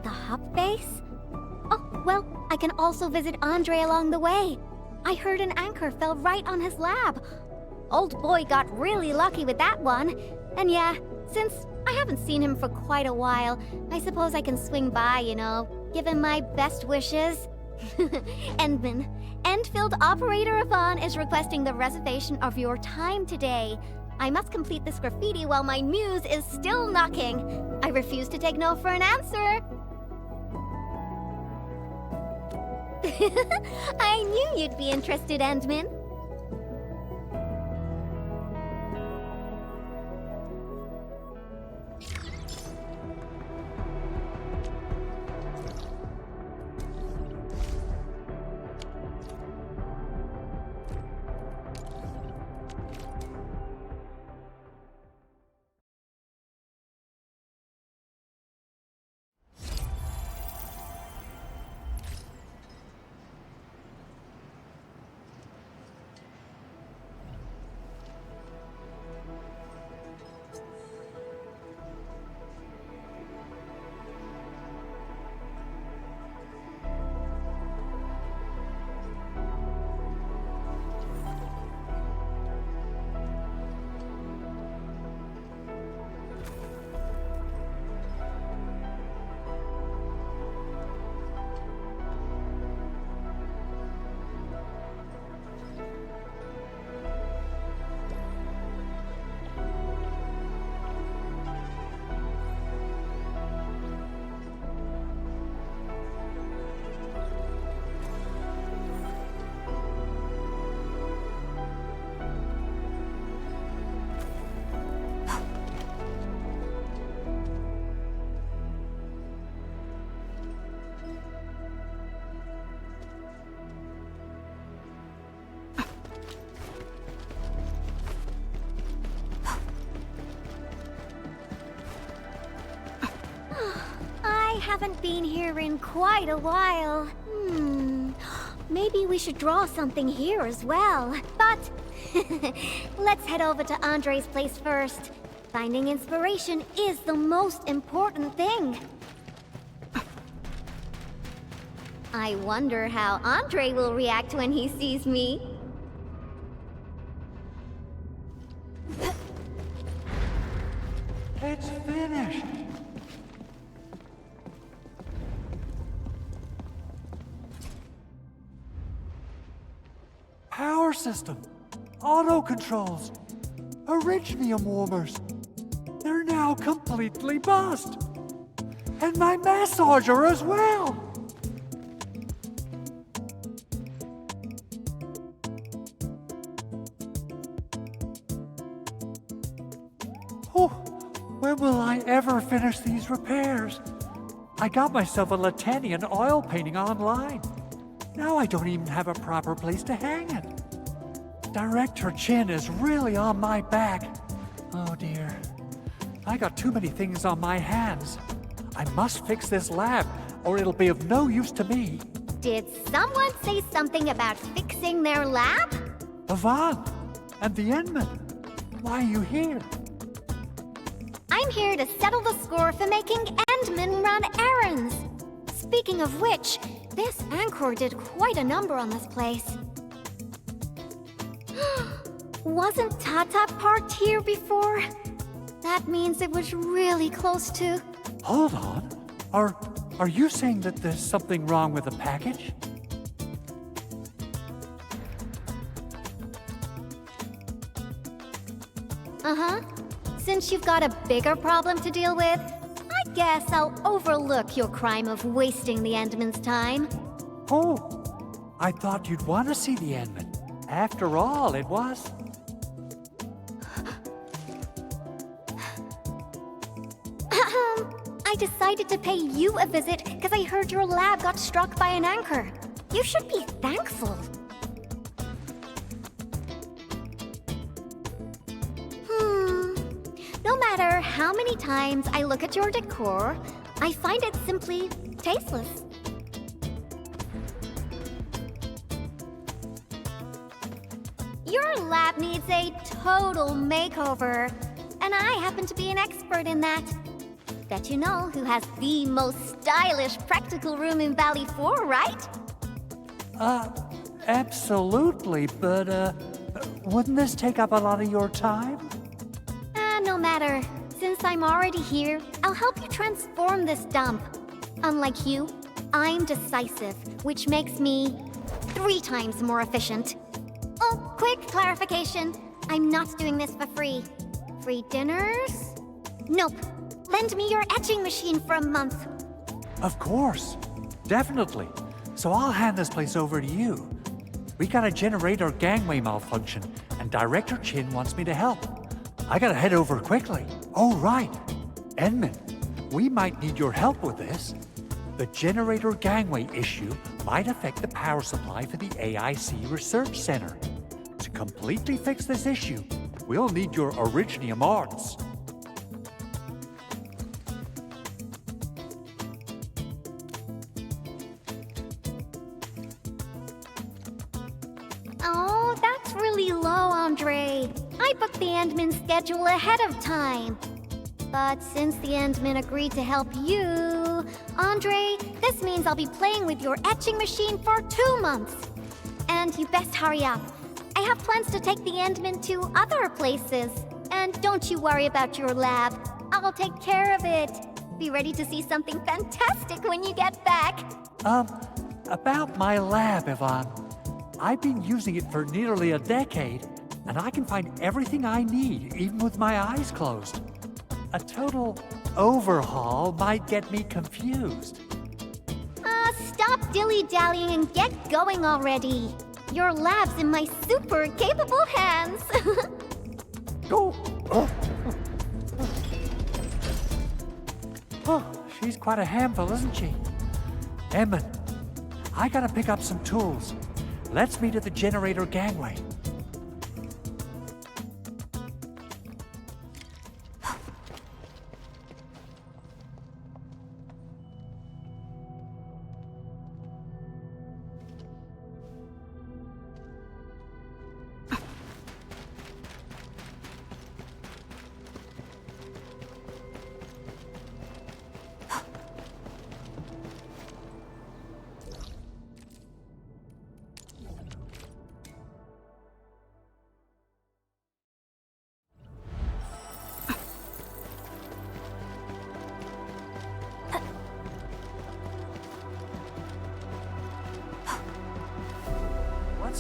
The hub base? Oh, well, I can also visit Andre along the way. I heard an anchor fell right on his lab. Old boy got really lucky with that one. And yeah, since I haven't seen him for quite a while, I suppose I can swing by, you know, give him my best wishes. Endman, Endfield Operator Yvonne is requesting the reservation of your time today. I must complete this graffiti while my muse is still knocking. I refuse to take no for an answer. I knew you'd be interested, Endman. haven't been here in quite a while. Maybe we should draw something here as well. But let's head over to Andre's place first. Finding inspiration is the most important thing. I wonder how Andre will react when he sees me. It's finished. Power system, auto controls, originium warmers. They're now completely bust. And my massager as well. Oh, when will I ever finish these repairs? I got myself a Latanian oil painting online. Now I don't even have a proper place to hang it. Director Chin is really on my back. Oh dear. I got too many things on my hands. I must fix this lab, or it'll be of no use to me. Did someone say something about fixing their lab? Yvonne and the Endman. Why are you here? I'm here to settle the score for making Endman run errands. Speaking of which, this Anchor did quite a number on this place. Wasn't Tata parked here before? That means it was really close to... Hold on. Are you saying that there's something wrong with the package? Uh-huh. Since you've got a bigger problem to deal with, I guess I'll overlook your crime of wasting the Endman's time. Oh, I thought you'd want to see the Endman. After all, it was... I decided to pay you a visit because I heard your lab got struck by an anchor. You should be thankful. No matter how many times I look at your decor, I find it simply tasteless. Your lab needs a total makeover, and I happen to be an expert in that. Bet you know who has the most stylish practical room in Valley 4, right? Absolutely, but, wouldn't this take up a lot of your time? No matter. Since I'm already here, I'll help you transform this dump. Unlike you, I'm decisive, which makes me 3 times more efficient. Oh, quick clarification. I'm not doing this for free. Free dinners? Nope. Lend me your etching machine for a month. Of course. Definitely. So I'll hand this place over to you. We got a generator gangway malfunction, and Director Chin wants me to help. I gotta head over quickly. Oh, right. Endman, we might need your help with this. The generator gangway issue might affect the power supply for the AIC Research Center. To completely fix this issue, we'll need your originium arts. Oh, that's really low, Andre. I booked the Endman schedule ahead of time. But since the Endman agreed to help you, Andre, this means I'll be playing with your etching machine for 2 months. And you best hurry up. I have plans to take the Endman to other places. And don't you worry about your lab. I'll take care of it. Be ready to see something fantastic when you get back. About my lab, Yvonne. I've been using it for nearly a decade, and I can find everything I need, even with my eyes closed. A total overhaul might get me confused. Stop dilly-dallying and get going already. Your lab's in my super capable hands. Oh, she's quite a handful, isn't she? Emmett, I gotta pick up some tools. Let's meet at the generator gangway.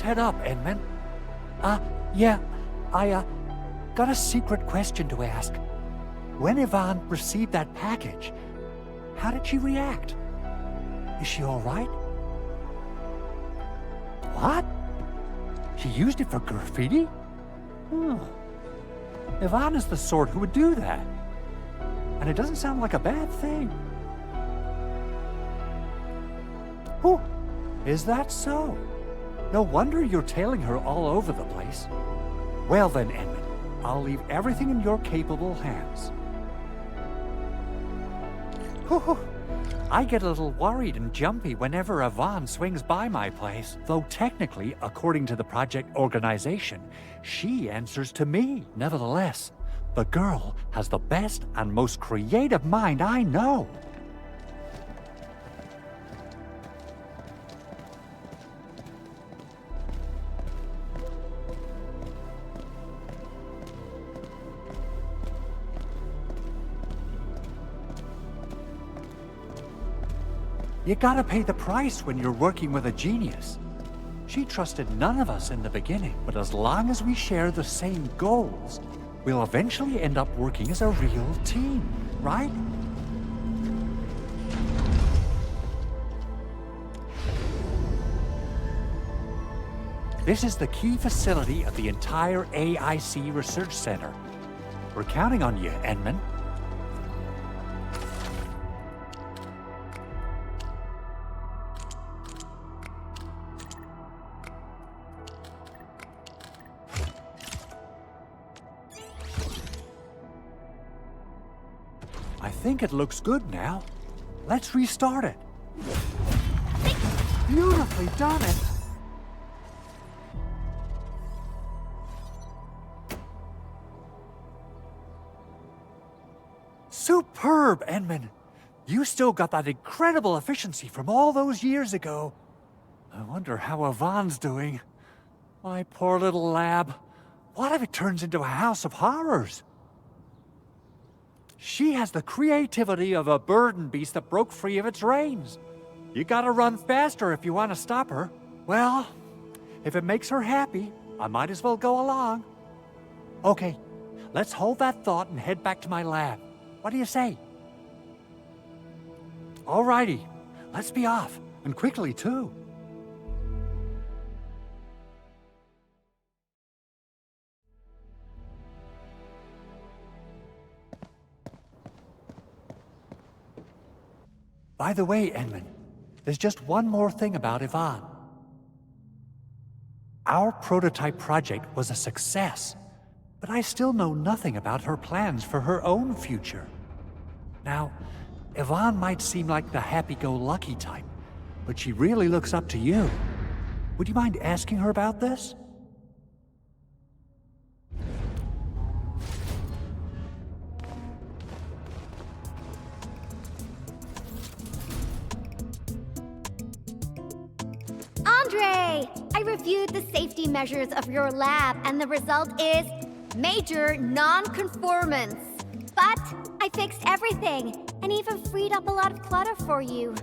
head up, Edmund. Yeah, I got a secret question to ask. When Yvonne received that package, how did she react? Is she all right? What? She used it for graffiti? Yvonne is the sort who would do that. And it doesn't sound like a bad thing. Oh, is that so? No wonder you're tailing her all over the place. Well then, Edmund, I'll leave everything in your capable hands. Whew. I get a little worried and jumpy whenever Yvonne swings by my place. Though technically, according to the project organization, she answers to me. Nevertheless, the girl has the best and most creative mind I know. You gotta pay the price when you're working with a genius. She trusted none of us in the beginning, but as long as we share the same goals, we'll eventually end up working as a real team, right? This is the key facility of the entire AIC Research Center. We're counting on you, Edmund. I think it looks good now. Let's restart it. Beautifully done it. Superb, Edmund. You still got that incredible efficiency from all those years ago. I wonder how Yvonne's doing. My poor little lab. What if it turns into a house of horrors? She has the creativity of a burden beast that broke free of its reins. You gotta run faster if you want to stop her. Well, if it makes her happy, I might as well go along. Okay, let's hold that thought and head back to my lab. What do you say? Alrighty, let's be off, and quickly too. By the way, Edmund, there's just one more thing about Yvonne. Our prototype project was a success, but I still know nothing about her plans for her own future. Now, Yvonne might seem like the happy-go-lucky type, but she really looks up to you. Would you mind asking her about this? Andre! I reviewed the safety measures of your lab, and the result is major non-conformance. But I fixed everything, and even freed up a lot of clutter for you.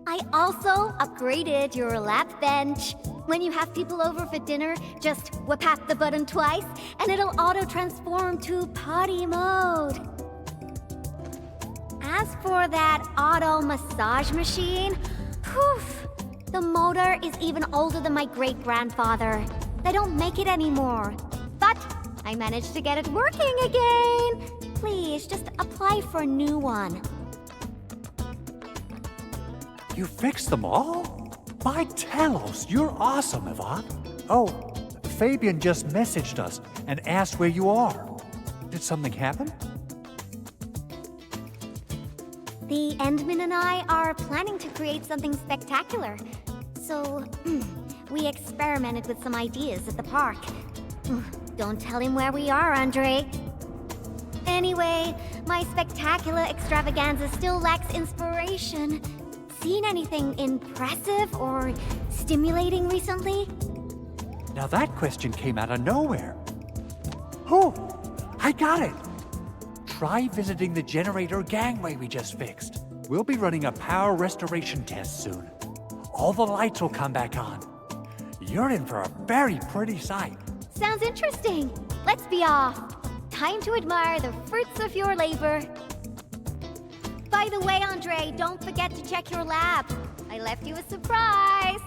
I also upgraded your lab bench. When you have people over for dinner, just tap the button twice, and it'll auto-transform to potty mode. As for that auto massage machine, whew, the motor is even older than my great-grandfather. They don't make it anymore. But I managed to get it working again. Please, just apply for a new one. You fixed them all? By Telos, you're awesome, Yvonne. Oh, Fabian just messaged us and asked where you are. Did something happen? The Endman and I are planning to create something spectacular. So, we experimented with some ideas at the park. Don't tell him where we are, Andre. Anyway, my spectacular extravaganza still lacks inspiration. Seen anything impressive or stimulating recently? Now that question came out of nowhere. Oh, I got it. Try visiting the generator gangway we just fixed. We'll be running a power restoration test soon. All the lights will come back on. You're in for a very pretty sight. Sounds interesting. Let's be off. Time to admire the fruits of your labor. By the way, Andre, don't forget to check your lab. I left you a surprise.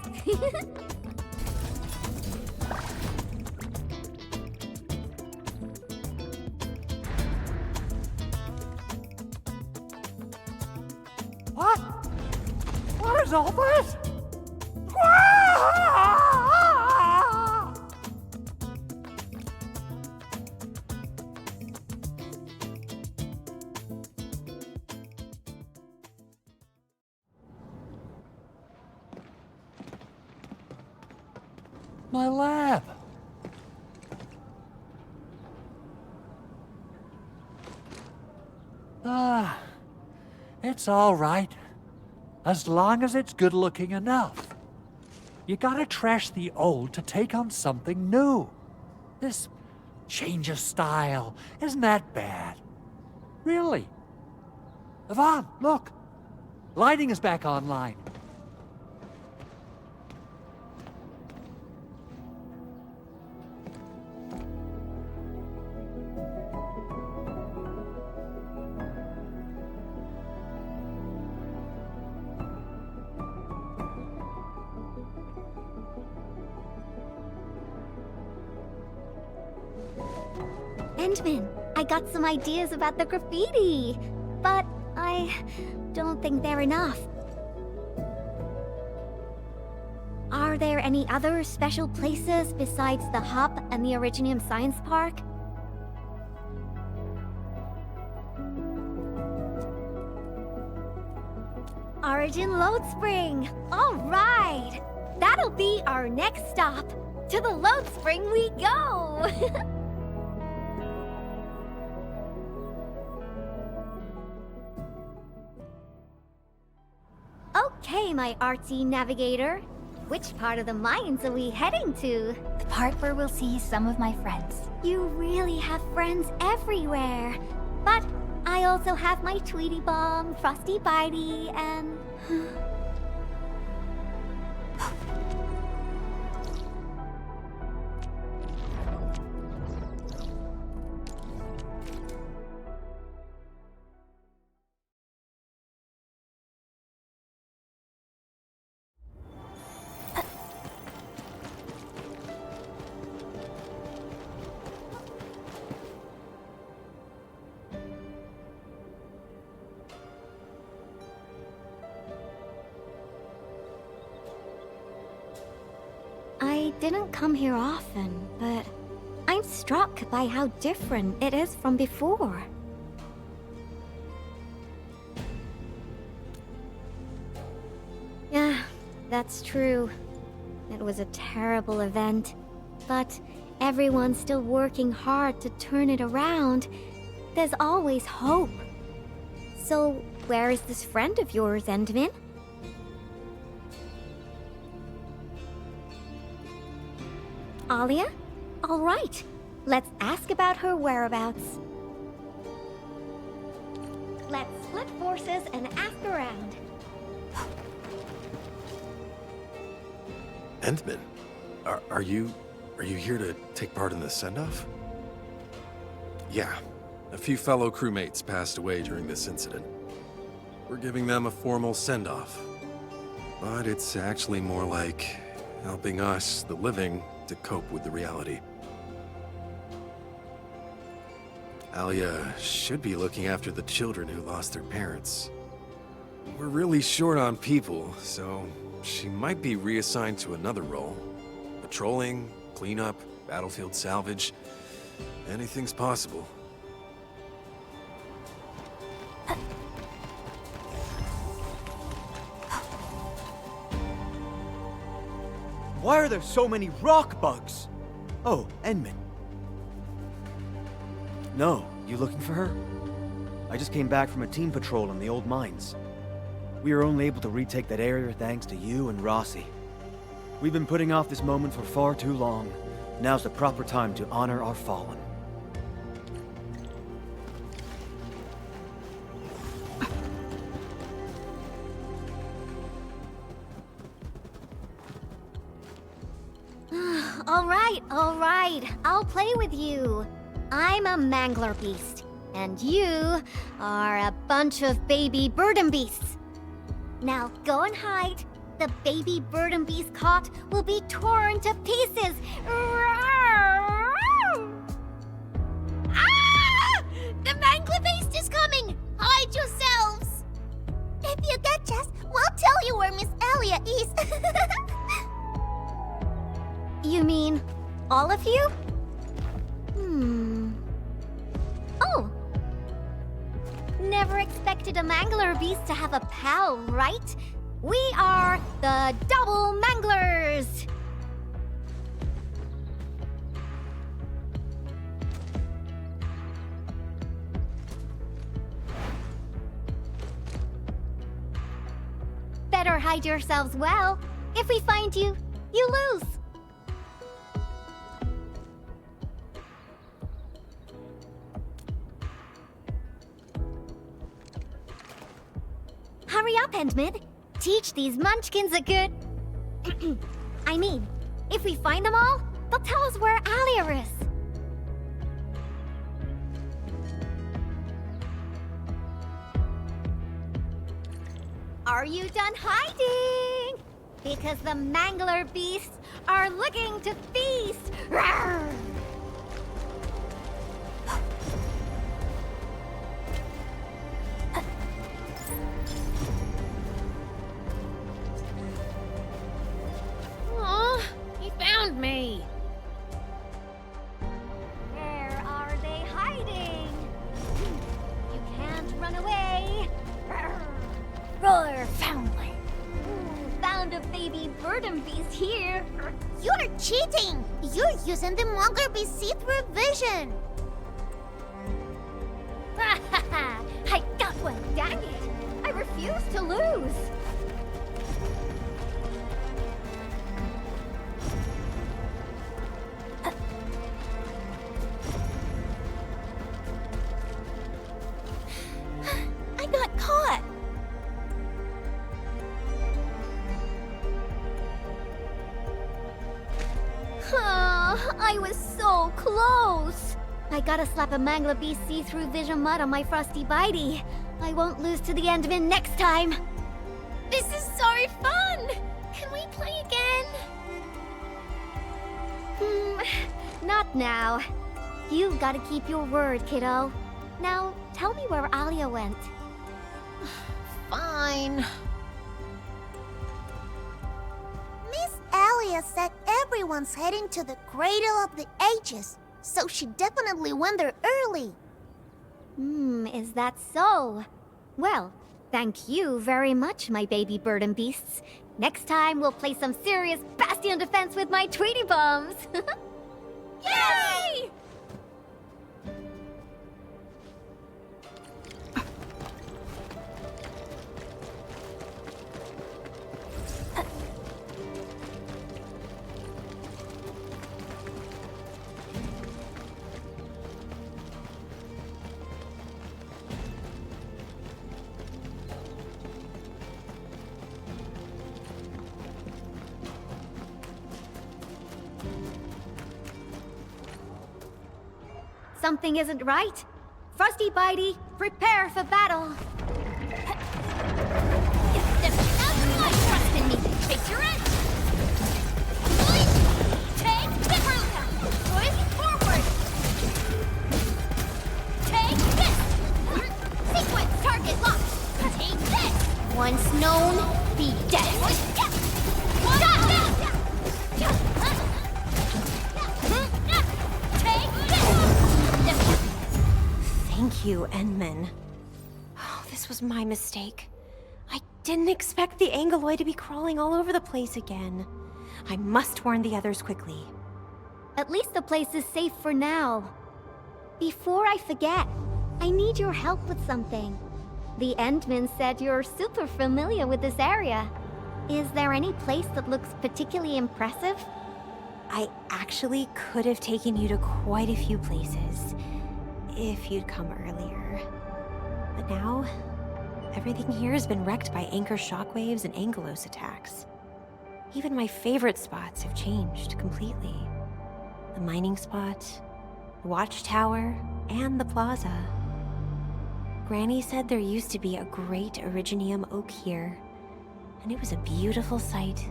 What? What is all this? My lab. It's all right. As long as it's good looking enough. You gotta trash the old to take on something new. This change of style isn't that bad. Really. Yvonne, look. Lighting is back online. Endman, I got some ideas about the graffiti, but I don't think they're enough. Are there any other special places besides the hub and the Originium Science Park? Origin Load Spring! All right! That'll be our next stop! To the Load Spring we go! Okay, my artsy navigator. Which part of the mines are we heading to? The part where we'll see some of my friends. You really have friends everywhere. But I also have my Tweety Bomb, Frosty Bitey, and... I didn't come here often, but I'm struck by how different it is from before. Yeah, that's true. It was a terrible event, but everyone's still working hard to turn it around. There's always hope. So, where is this friend of yours, Endman? Alia? All right. Let's ask about her whereabouts. Let's split forces and ask around. Endman, are you here to take part in the send-off? Yeah, a few fellow crewmates passed away during this incident. We're giving them a formal send-off. But it's actually more like helping us, the living, to cope with the reality. Alia should be looking after the children who lost their parents. We're really short on people, so she might be reassigned to another role. Patrolling, cleanup, battlefield salvage. Anything's possible. Why are there so many rock bugs? Oh, Endman. No, you looking for her? I just came back from a team patrol in the old mines. We were only able to retake that area thanks to you and Rossi. We've been putting off this moment for far too long. Now's the proper time to honor our fallen. right, I'll play with you. I'm a mangler beast, and you are a bunch of baby burden beasts. Now go and hide. The baby burden beast caught will be torn to pieces. Ah! The mangler beast is coming! Hide yourselves! If you catch us, we'll tell you where Miss Alia is. You mean all of you? Oh. Never expected a mangler beast to have a pal, right? We are the Double Manglers! Better hide yourselves well. If we find you, you lose. Hurry up, Endman. Teach these munchkins a good... I mean, if we find them all, they'll tell us where Alia is. Are you done hiding? Because the mangler beasts are looking to feast. Rawr! Aw, he found me. Where are they hiding? You can't run away. Roar, foundling. Found a baby burden beast here. You're cheating. You're using the mangler beast see-through vision. I got one, dang it. I refuse to lose. I got caught. I was so close. I gotta slap a mangler beast see-through vision mud on my frosty bitey. I won't lose to the Endman next time. This is so fun. Can we play again? Not now. You've got to keep your word, kiddo. Now, tell me where Alia went. Fine. Miss Alia said everyone's heading to the Cradle of the Ages, so she definitely went there early. Is that so? Well, thank you very much, my baby burden beasts. Next time, we'll play some serious bastion defense with my Tweety bombs. Yay! Something isn't right. Frosty Bitey, prepare for battle. There's everyone trust in me. Face your edge. Take the route. Push forward. Take this. Sequence target locked. Take this. Once known, be dead. Thank you, Endman. Oh, this was my mistake. I didn't expect the Angoloid to be crawling all over the place again. I must warn the others quickly. At least the place is safe for now. Before I forget, I need your help with something. The Endman said you're super familiar with this area. Is there any place that looks particularly impressive? I actually could have taken you to quite a few places, if you'd come earlier. But now, everything here has been wrecked by anchor shockwaves and Angelos attacks. Even my favorite spots have changed completely. The mining spot, the watchtower, and the plaza. Granny said there used to be a great Originium oak here, and it was a beautiful sight.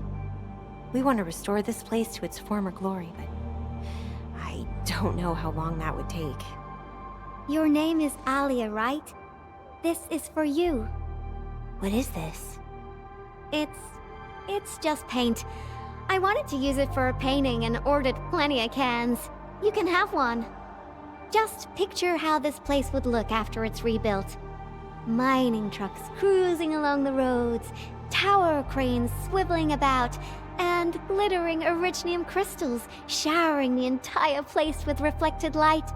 We want to restore this place to its former glory, but I don't know how long that would take. Your name is Alia, right? This is for you. What is this? It's just paint. I wanted to use it for a painting and ordered plenty of cans. You can have one. Just picture how this place would look after it's rebuilt. Mining trucks cruising along the roads, tower cranes swiveling about, and glittering Originium crystals showering the entire place with reflected light.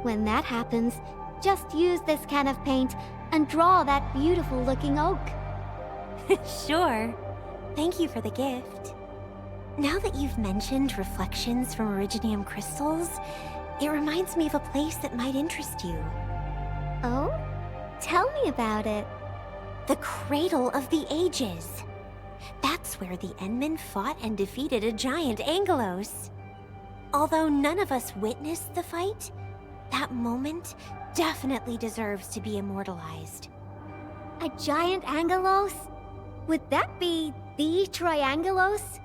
When that happens, just use this can of paint and draw that beautiful looking oak. Sure. Thank you for the gift. Now that you've mentioned reflections from Originium crystals, it reminds me of a place that might interest you. Oh? Tell me about it. The Cradle of the Ages. That's where the Endmen fought and defeated a giant Angelos. Although none of us witnessed the fight, that moment definitely deserves to be immortalized. A giant Angelos? Would that be the Triangelos?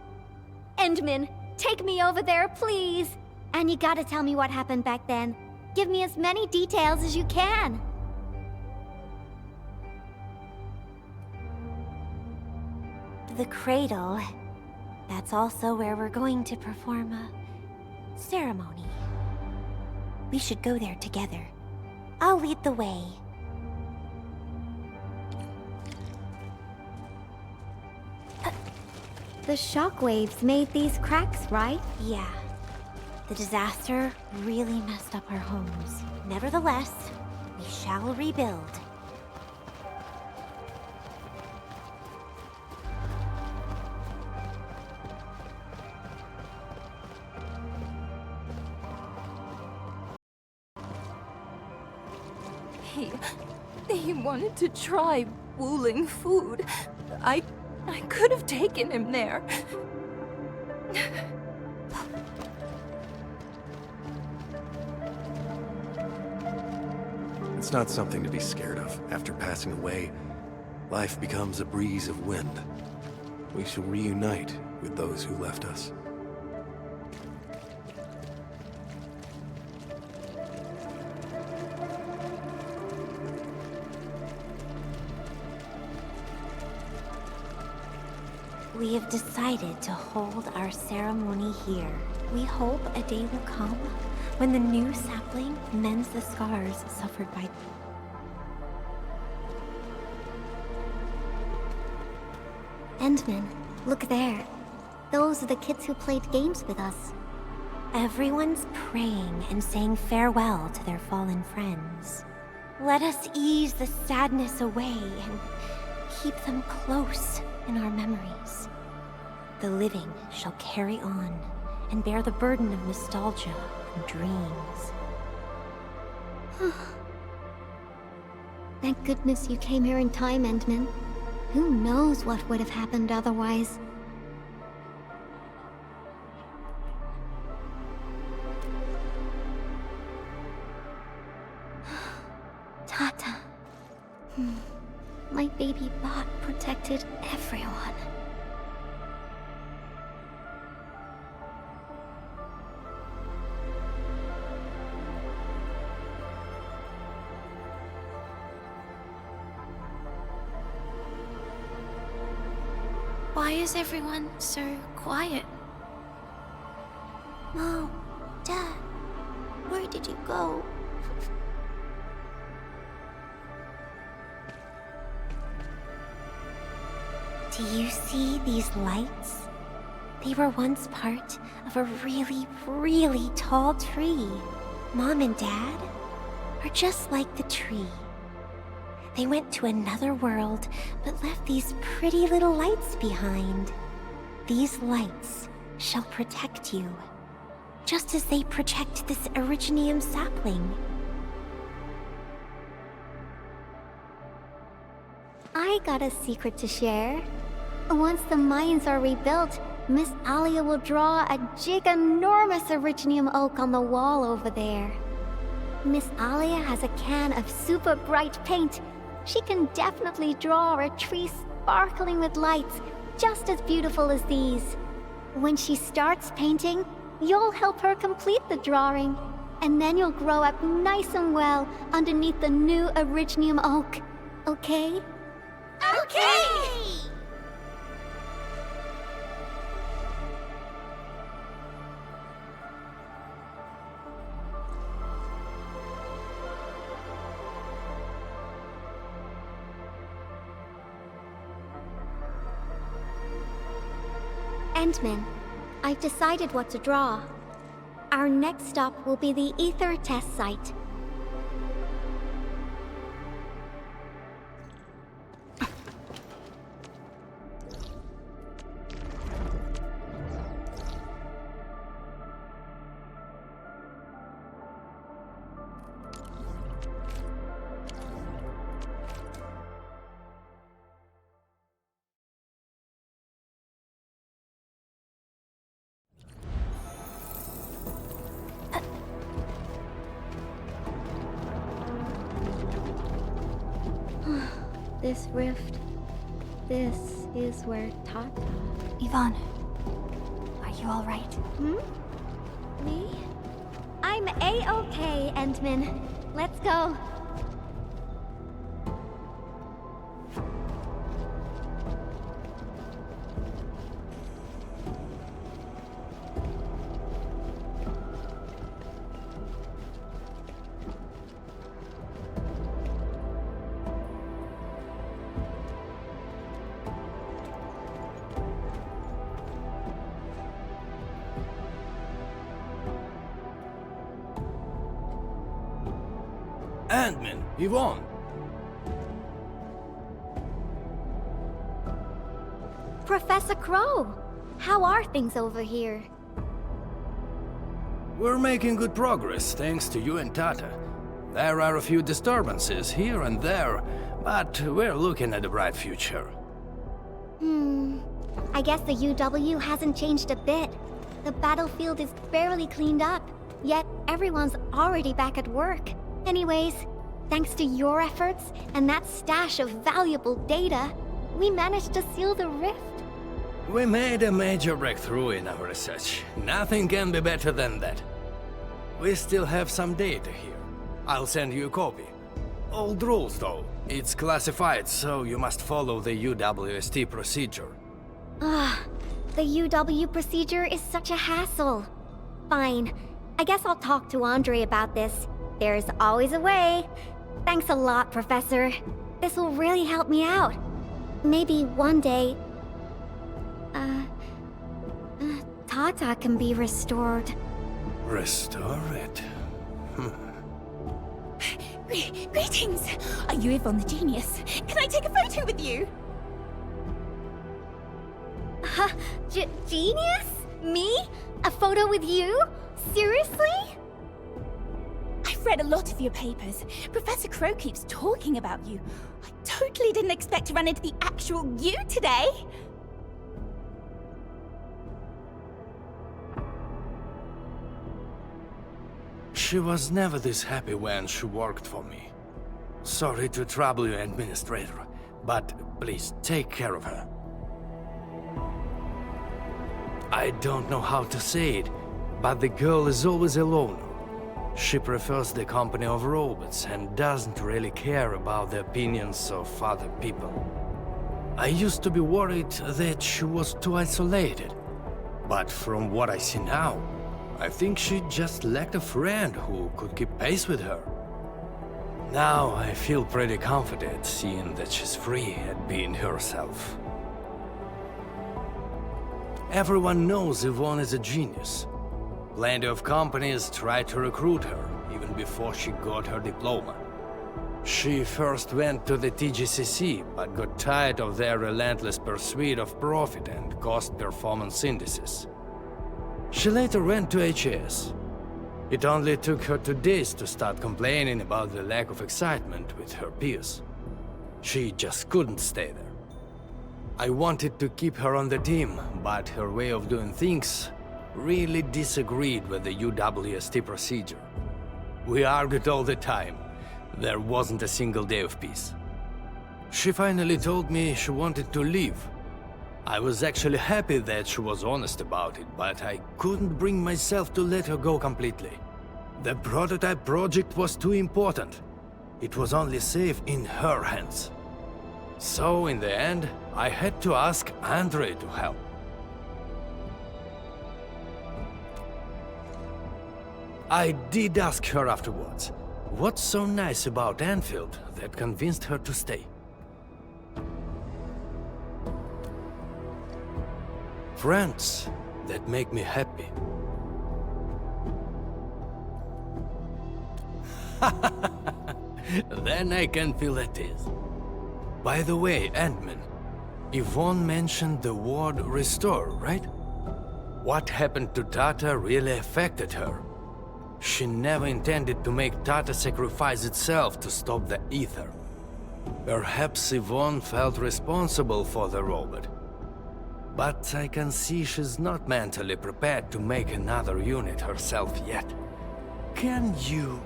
Endman, take me over there, please! And you gotta tell me what happened back then. Give me as many details as you can. The Cradle. That's also where we're going to perform a ceremony. We should go there together. I'll lead the way. The shockwaves made these cracks, right? Yeah. The disaster really messed up our homes. Nevertheless, we shall rebuild. He wanted to try Wuling food. I could have taken him there. It's not something to be scared of. After passing away, life becomes a breeze of wind. We shall reunite with those who left us. We have decided to hold our ceremony here. We hope a day will come when the new sapling mends the scars suffered by... Endman, look there. Those are the kids who played games with us. Everyone's praying and saying farewell to their fallen friends. Let us ease the sadness away and keep them close in our memories. The living shall carry on and bear the burden of nostalgia and dreams. Thank goodness you came here in time, Endman. Who knows what would have happened otherwise? Tata. My baby bot protected everyone. Why is everyone so quiet? Mom, Dad, where did you go? Do you see these lights? They were once part of a really, really tall tree. Mom and Dad are just like the tree. They went to another world, but left these pretty little lights behind. These lights shall protect you, just as they protect this Originium sapling. I got a secret to share. Once the mines are rebuilt, Miss Alia will draw a giganormous Originium oak on the wall over there. Miss Alia has a can of super bright paint. She can definitely draw a tree sparkling with lights, just as beautiful as these. When she starts painting, you'll help her complete the drawing. And then you'll grow up nice and well underneath the new Originium oak. Okay? Okay! Endman, I've decided what to draw. Our next stop will be the Ether test site. This rift, this is where Tata... Yvonne, are you all right? Me? I'm A-okay, Endman. Let's go. Endman, Yvonne. Professor Crow, how are things over here? We're making good progress, thanks to you and Tata. There are a few disturbances here and there, but we're looking at a bright future. I guess the UW hasn't changed a bit. The battlefield is barely cleaned up, yet everyone's already back at work. Anyways, thanks to your efforts and that stash of valuable data, we managed to seal the rift. We made a major breakthrough in our research. Nothing can be better than that. We still have some data here. I'll send you a copy. Old rules, though. It's classified, so you must follow the UWST procedure. The UW procedure is such a hassle. Fine. I guess I'll talk to Andre about this. There's always a way. Thanks a lot, Professor. This will really help me out. Maybe one day... Tata can be restored. Restore it? Greetings! Are you Yvonne the Genius? Can I take a photo with you? Genius? Me? A photo with you? Seriously? I've read a lot of your papers. Professor Crow keeps talking about you. I totally didn't expect to run into the actual you today. She was never this happy when she worked for me. Sorry to trouble you, Administrator, but please take care of her. I don't know how to say it, but the girl is always a loner. She prefers the company of robots and doesn't really care about the opinions of other people. I used to be worried that she was too isolated, but from what I see now, I think she just lacked a friend who could keep pace with her. Now I feel pretty confident seeing that she's free at being herself. Everyone knows Yvonne is a genius. Plenty of companies tried to recruit her, even before she got her diploma. She first went to the TGCC, but got tired of their relentless pursuit of profit and cost performance indices. She later went to HAS. It only took her 2 days to start complaining about the lack of excitement with her peers. She just couldn't stay there. I wanted to keep her on the team, but her way of doing things really disagreed with the UWST procedure. We argued all the time. There wasn't a single day of peace. She finally told me she wanted to leave. I was actually happy that she was honest about it, but I couldn't bring myself to let her go completely. The prototype project was too important. It was only safe in her hands. So, in the end, I had to ask Andre to help. I did ask her afterwards, what's so nice about Enfield that convinced her to stay? Friends that make me happy. Then I can feel at ease. By the way, Ant-Man, Yvonne mentioned the word restore, right? What happened to Tata really affected her. She never intended to make Tata sacrifice itself to stop the ether. Perhaps Yvonne felt responsible for the robot. But I can see she's not mentally prepared to make another unit herself yet. Can you...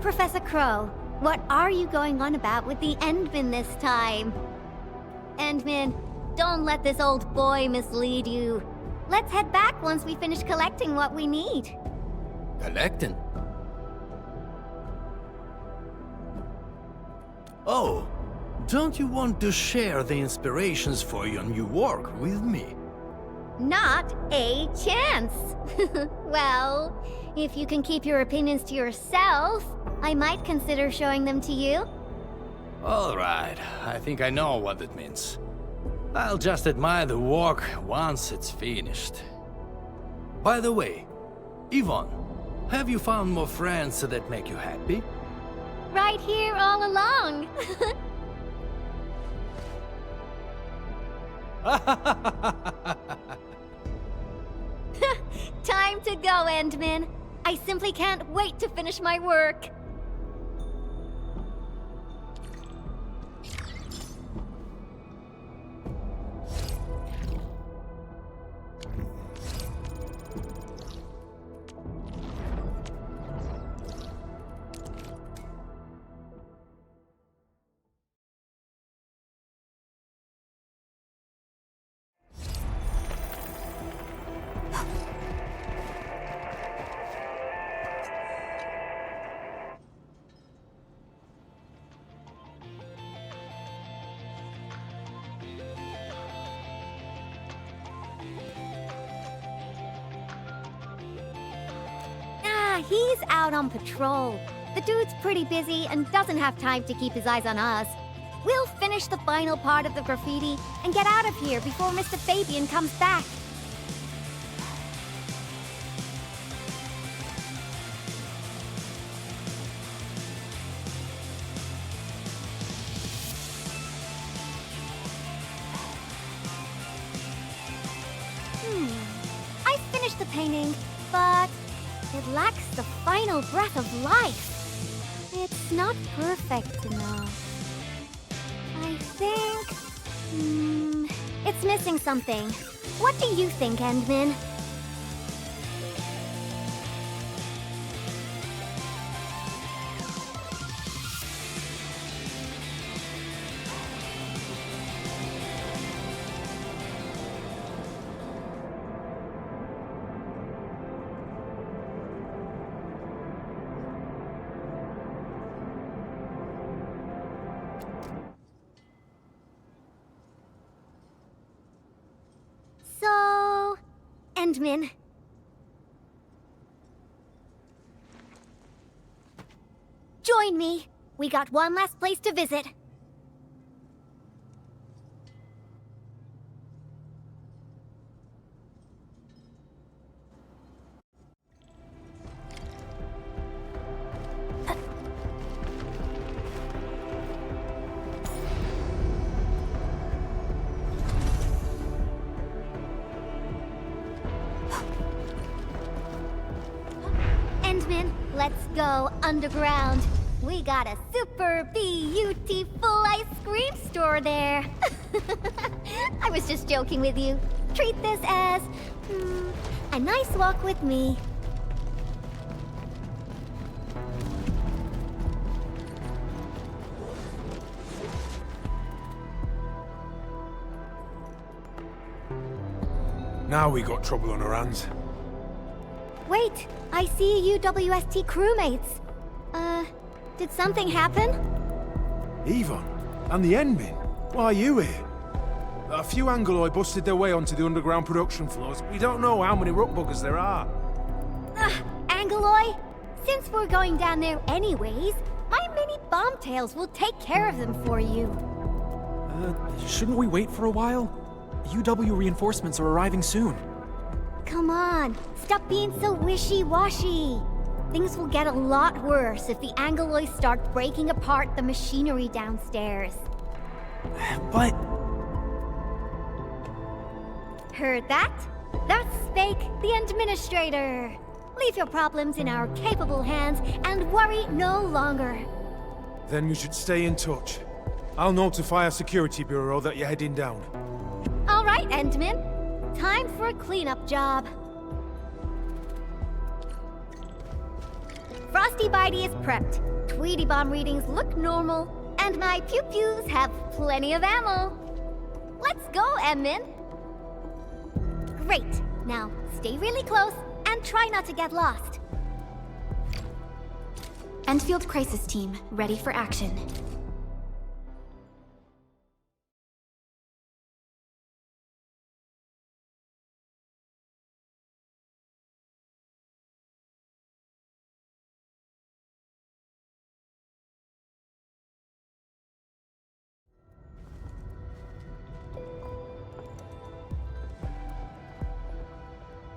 Professor Crow, what are you going on about with the Endman this time? Endman, don't let this old boy mislead you. Let's head back once we finish collecting what we need. Collecting? Oh, don't you want to share the inspirations for your new work with me? Not a chance. Well, if you can keep your opinions to yourself, I might consider showing them to you. All right, I think I know what it means. I'll just admire the work once it's finished. By the way, Yvonne, have you found more friends that make you happy? Right here all along. Time to go, Endman. I simply can't wait to finish my work. He's out on patrol. The dude's pretty busy and doesn't have time to keep his eyes on us. We'll finish the final part of the graffiti and get out of here before Mr. Fabian comes back. I finished the painting, but it lacks the final breath of life. It's not perfect enough. I think... it's missing something. What do you think, Endman? So... Endman. Join me. We got one last place to visit. Endman, let's go underground. We got a super beautiful ice cream store there. I was just joking with you. Treat this as a nice walk with me. Now we got trouble on our hands. Wait, I see UWST crewmates. Did something happen? Yvonne, and the Endmin? Why are you here? A few Angoloi busted their way onto the underground production floors. We don't know how many rook buggers there are. Angoloi? Since we're going down there anyways, my mini bombtails will take care of them for you. Shouldn't we wait for a while? UW reinforcements are arriving soon. Come on, stop being so wishy-washy. Things will get a lot worse if the Angoloi start breaking apart the machinery downstairs. But... Heard that? That's Spake, the Administrator. Leave your problems in our capable hands and worry no longer. Then we should stay in touch. I'll notify our security bureau that you're heading down. All right, Endman. Time for a cleanup job. Frosty Bitey is prepped. Tweety Bomb readings look normal. And my pew-pews have plenty of ammo. Let's go, Emmin. Great. Now, stay really close and try not to get lost. Endfield Crisis Team, ready for action.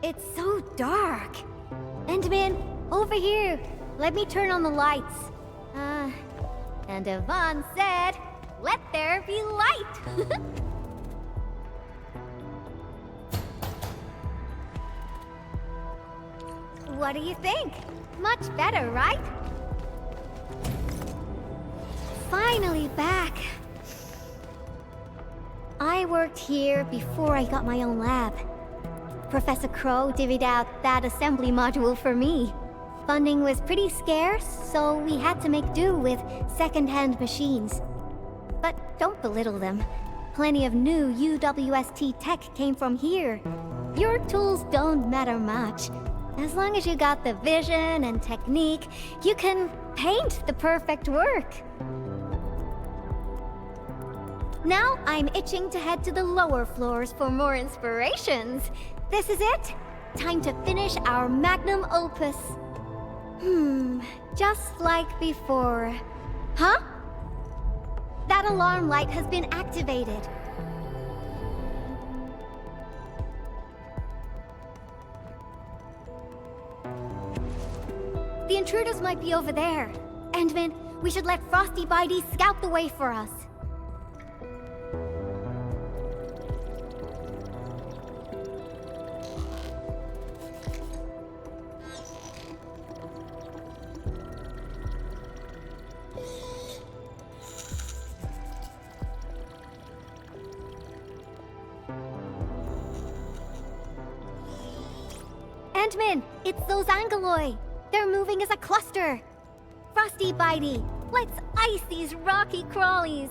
It's so dark. Endman, over here. Let me turn on the lights. And Yvonne said, let there be light. What do you think? Much better, right? Finally back. I worked here before I got my own lab. Professor Crow divvied out that assembly module for me. Funding was pretty scarce, so we had to make do with second-hand machines. But don't belittle them. Plenty of new UWST tech came from here. Your tools don't matter much. As long as you got the vision and technique, you can paint the perfect work. Now I'm itching to head to the lower floors for more inspirations. This is it. Time to finish our magnum opus. Just like before. Huh? That alarm light has been activated. The intruders might be over there. Endman, we should let Frosty Bitey scout the way for us. Endman, it's those Angoloi. They're moving as a cluster. Frosty Bitey, let's ice these rocky crawlies.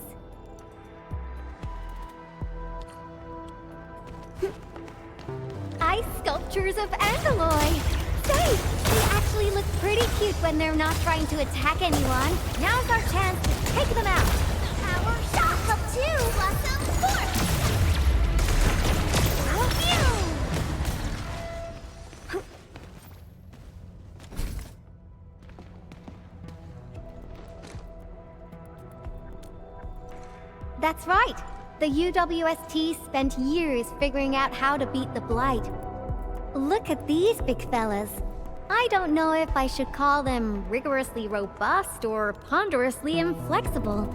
Ice sculptures of Angoloi. Say, they actually look pretty cute when they're not trying to attack anyone. Now's our chance to take them out. Power shot up 2, blossom 4. That's right. The UWST spent years figuring out how to beat the Blight. Look at these big fellas. I don't know if I should call them rigorously robust or ponderously inflexible.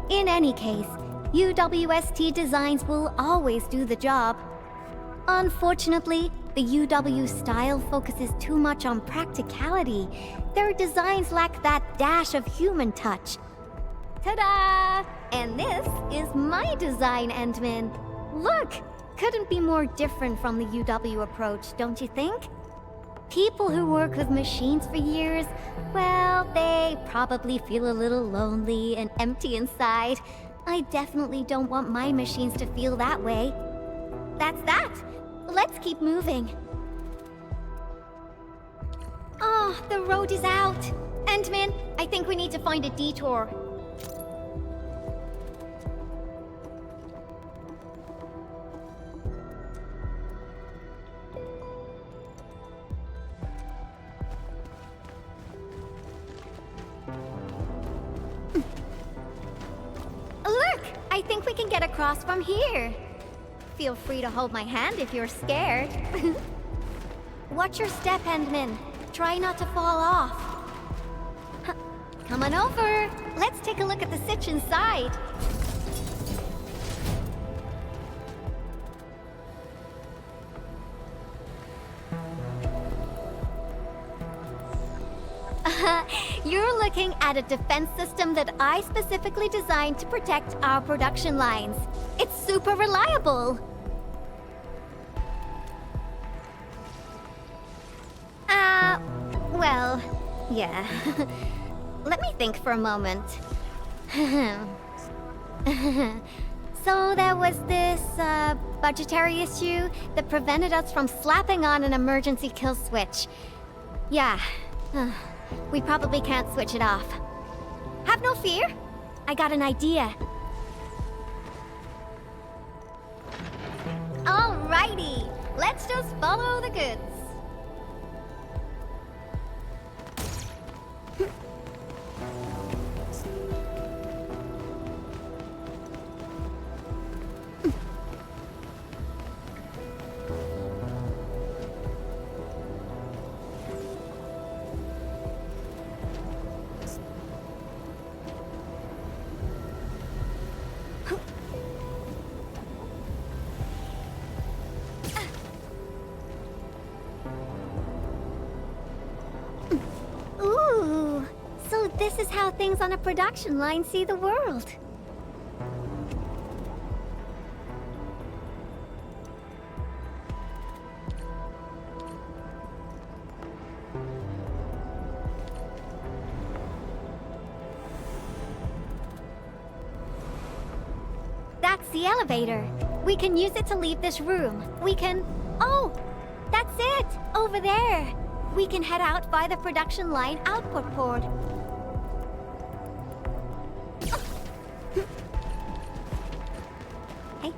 In any case, UWST designs will always do the job. Unfortunately, The UW style focuses too much on practicality. Their designs lack that dash of human touch. Ta-da! And this is my design, Endman. Look! Couldn't be more different from the UW approach, don't you think? People who work with machines for years, well, they probably feel a little lonely and empty inside. I definitely don't want my machines to feel that way. That's that! Let's keep moving. Oh, the road is out. Endman, I think we need to find a detour. Look! I think we can get across from here. Feel free to hold my hand if you're scared. Watch your step, Endman. Try not to fall off. Come on over. Let's take a look at the sitch inside. You're looking at a defense system that I specifically designed to protect our production lines. It's super reliable. Well, yeah. Let me think for a moment. So there was this, budgetary issue that prevented us from slapping on an emergency kill switch. Yeah. We probably can't switch it off. Have no fear. I got an idea. Alrighty. Let's just follow the goods. Ooh, so this is how things on a production line see the world. That's the elevator. We can use it to leave this room. We can... Oh, that's it! Over there! We can head out by the production line output port. Hey.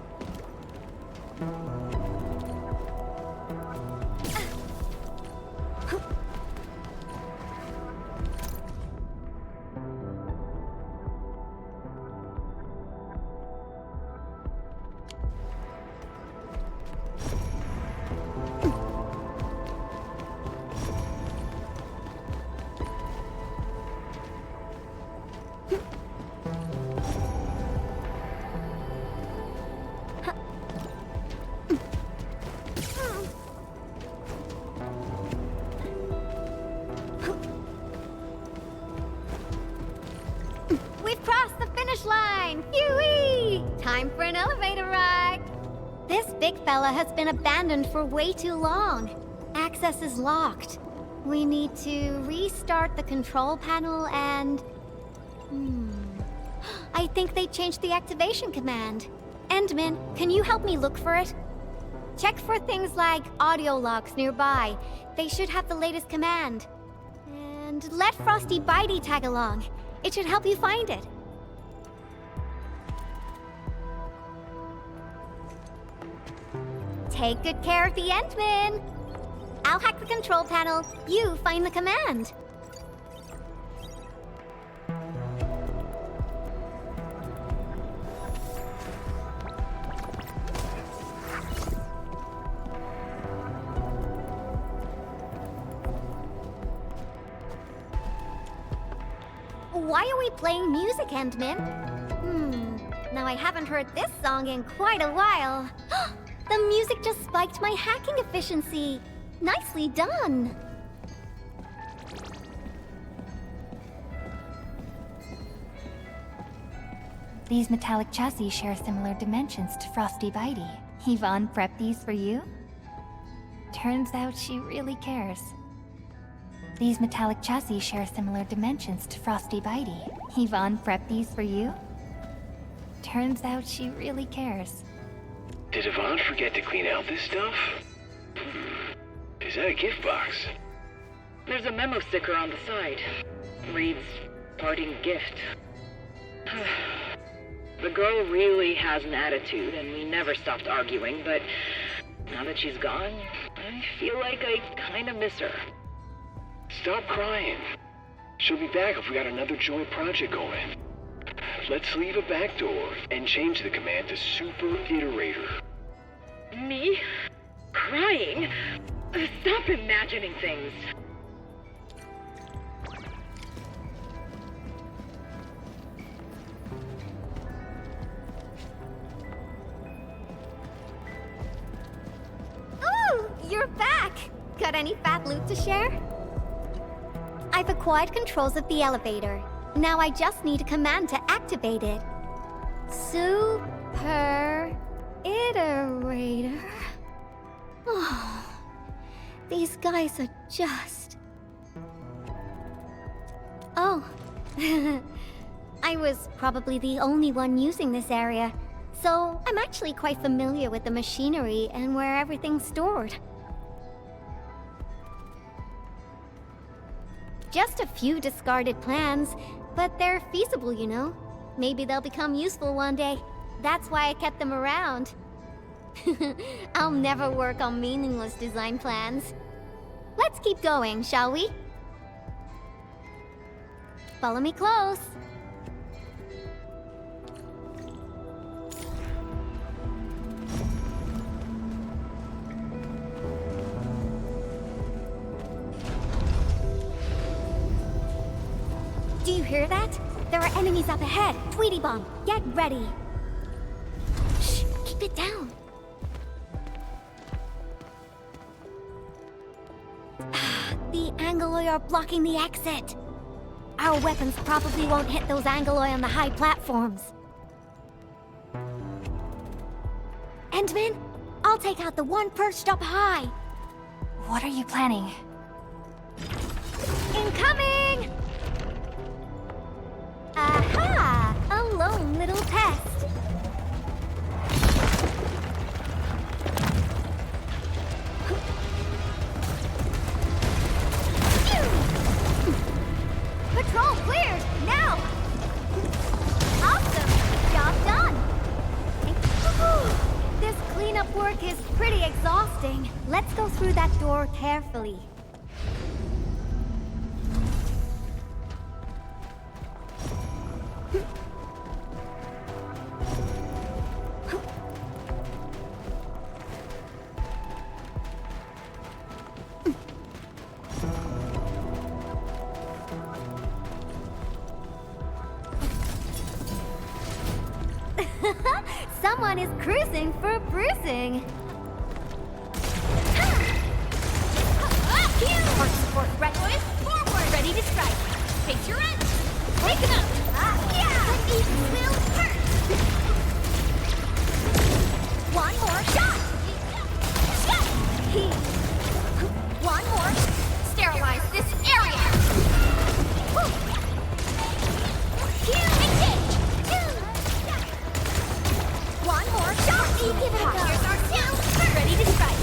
We've crossed the finish line! Phew-wee! Time for an elevator ride! This big fella has been abandoned for way too long. Access is locked. We need to restart the control panel and... I think they changed the activation command. Endman, can you help me look for it? Check for things like audio logs nearby. They should have the latest command. And let Frosty Bitey tag along. It should help you find it. Take good care of the Endman. I'll hack the control panel. You find the command. Why are we playing music, Endman? Now I haven't heard this song in quite a while. The music just spiked my hacking efficiency. Nicely done. These metallic chassis share similar dimensions to Frosty Bitey. Yvonne prepped these for you? Turns out she really cares. These metallic chassis share similar dimensions to Frosty Bitey. Yvonne prepped these for you? Turns out she really cares. Did Yvonne forget to clean out this stuff? Is that a gift box? There's a memo sticker on the side. Reads, parting gift. The girl really has an attitude, and we never stopped arguing, but now that she's gone, I feel like I kinda miss her. Stop crying. She'll be back if we got another joint project going. Let's leave a back door and change the command to Super Iterator. Me? Crying? Stop imagining things. Ooh, you're back! Got any fat loot to share? I've acquired controls of the elevator. Now I just need a command to activate it. Super Iterator. Oh, these guys are just... Oh, I was probably the only one using this area, so I'm actually quite familiar with the machinery and where everything's stored. Just a few discarded plans, but they're feasible, you know. Maybe they'll become useful one day. That's why I kept them around. I'll never work on meaningless design plans. Let's keep going, shall we? Follow me close. Do you hear that? There are enemies up ahead. Tweety Bomb, get ready. Shh, keep it down. The Angoloi are blocking the exit. Our weapons probably won't hit those Angoloi on the high platforms. Endman, I'll take out the one perched up high. What are you planning? Incoming! Aha! A lone little pest. Patrol cleared! Now! Awesome! Job done! Woohoo! This cleanup work is pretty exhausting. Let's go through that door carefully. Someone is cruising for bruising. Support, support, red boys, forward! Ready to strike. Face your end. Take him out. Yeah! The eagle will hurt. One more shot. One more. Sterilize this area. Engage. One more shot! Give it a go! Here's our shield! Ready to strike!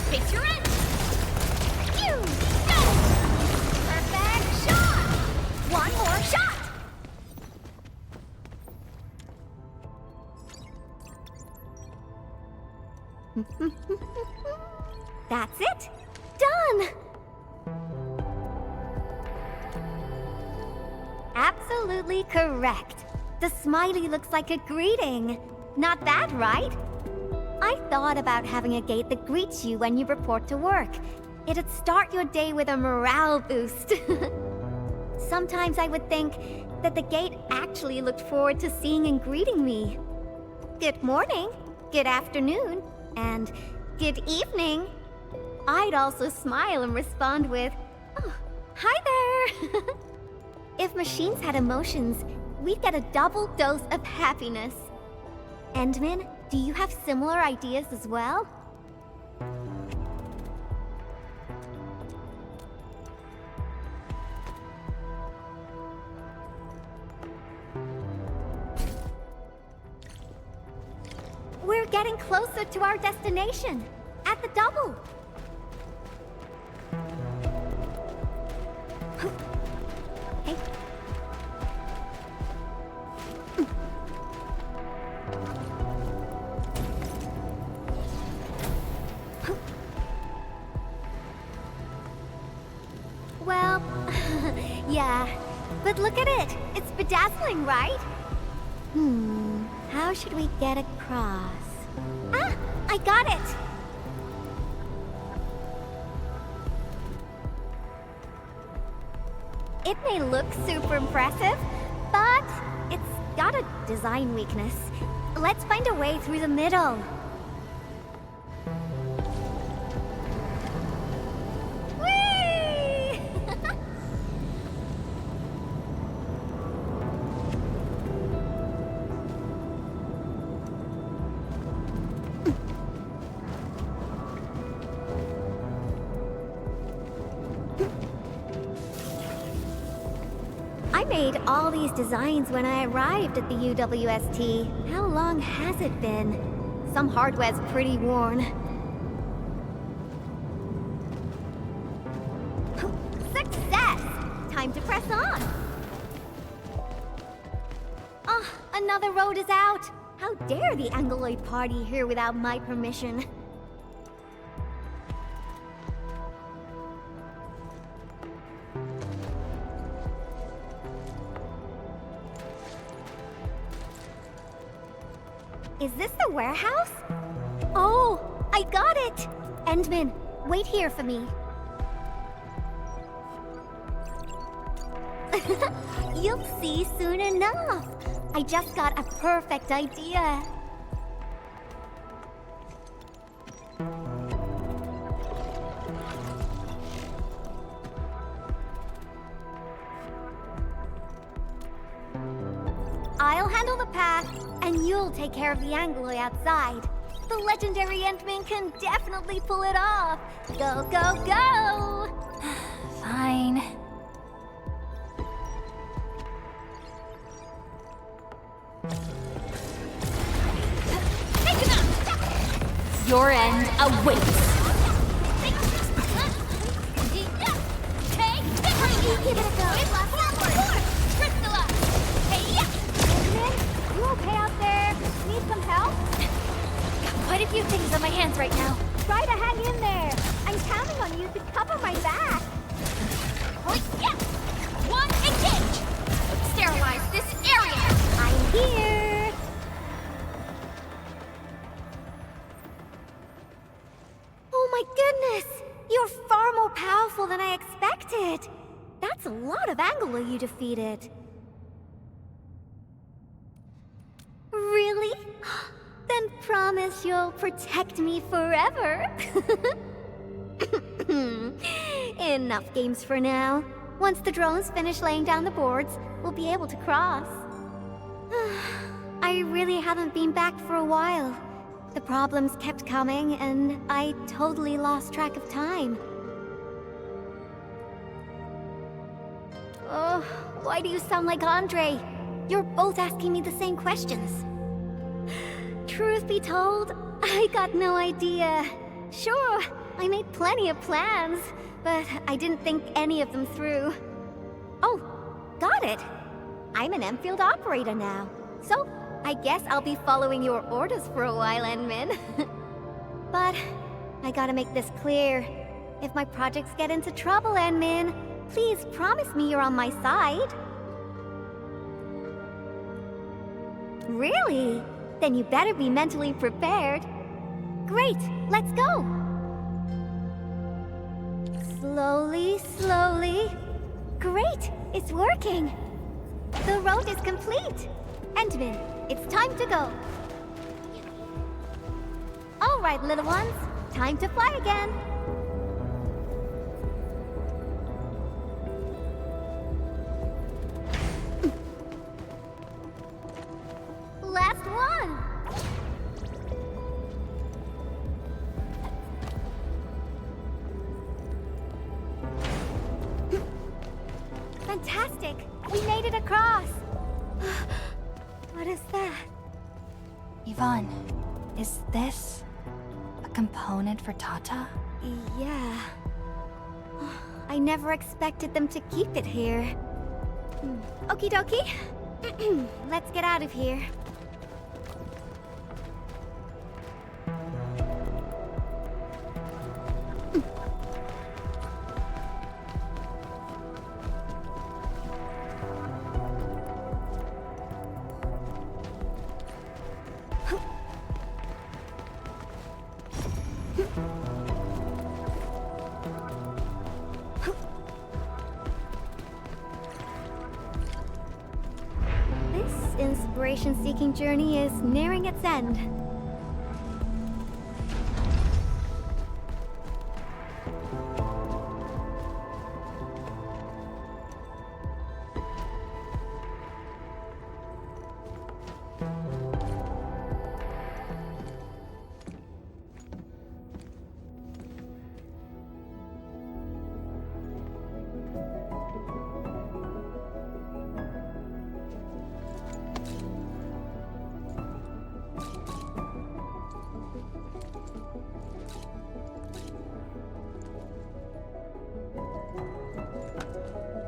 Face your end! Go! Perfect shot! One more shot! That's it! Done! Absolutely correct. The smiley looks like a greeting. Not that, right? I thought about having a gate that greets you when you report to work. It'd start your day with a morale boost. Sometimes I would think that the gate actually looked forward to seeing and greeting me. Good morning. good afternoon, and good evening. I'd also smile and respond with, oh, hi there. If machines had emotions, we'd get a double dose of happiness. Endman, do you have similar ideas as well? We're getting closer to our destination, at the double. Hey. Well, yeah, but look at it. It's bedazzling, right? How should we get across? Ah, I got it! It may look super impressive, but it's got a design weakness. Let's find a way through the middle. Whee! I made all these designs when I arrived at the UWST. How long has it been? Some hardware's pretty worn. Success! Time to press on! Oh, another road is out! How dare the Angloid party here without my permission? Is this the warehouse? Oh, I got it! Endman, wait here for me. You'll see soon enough. I just got a perfect idea. I'll handle the path, and you'll take care of the Angloid outside. The legendary Endman can definitely pull it off. Go, go, go! Fine. Your end awaits. Give it a go. You okay out there? Need some help? Got quite a few things on my hands right now. Try to hang in there. I'm counting on you to cover my back. One, engage! Sterilize this area! I'm here. Oh my goodness! You're far more powerful than I expected. That's a lot of Anglo you defeated. Really? Then promise you'll protect me forever. Enough games for now. Once the drones finish laying down the boards, we'll be able to cross. I really haven't been back for a while. The problems kept coming, and I totally lost track of time. Oh, why do you sound like Andre? You're both asking me the same questions. Truth be told, I got no idea. Sure, I made plenty of plans, but I didn't think any of them through. Oh, got it. I'm an Enfield operator now, so I guess I'll be following your orders for a while, Endman. But I gotta make this clear. If my projects get into trouble, Endman, please promise me you're on my side. Really? Then you better be mentally prepared. Great, let's go. Slowly, slowly. Great, it's working. The road is complete. Endman, it's time to go. All right, little ones. Time to fly again. Last one. Fantastic! We made it across! What is that? Yvonne, is this a component for Tata? Yeah. I never expected them to keep it here. Okie dokie. Let's get out of here. This inspiration-seeking journey is nearing its end.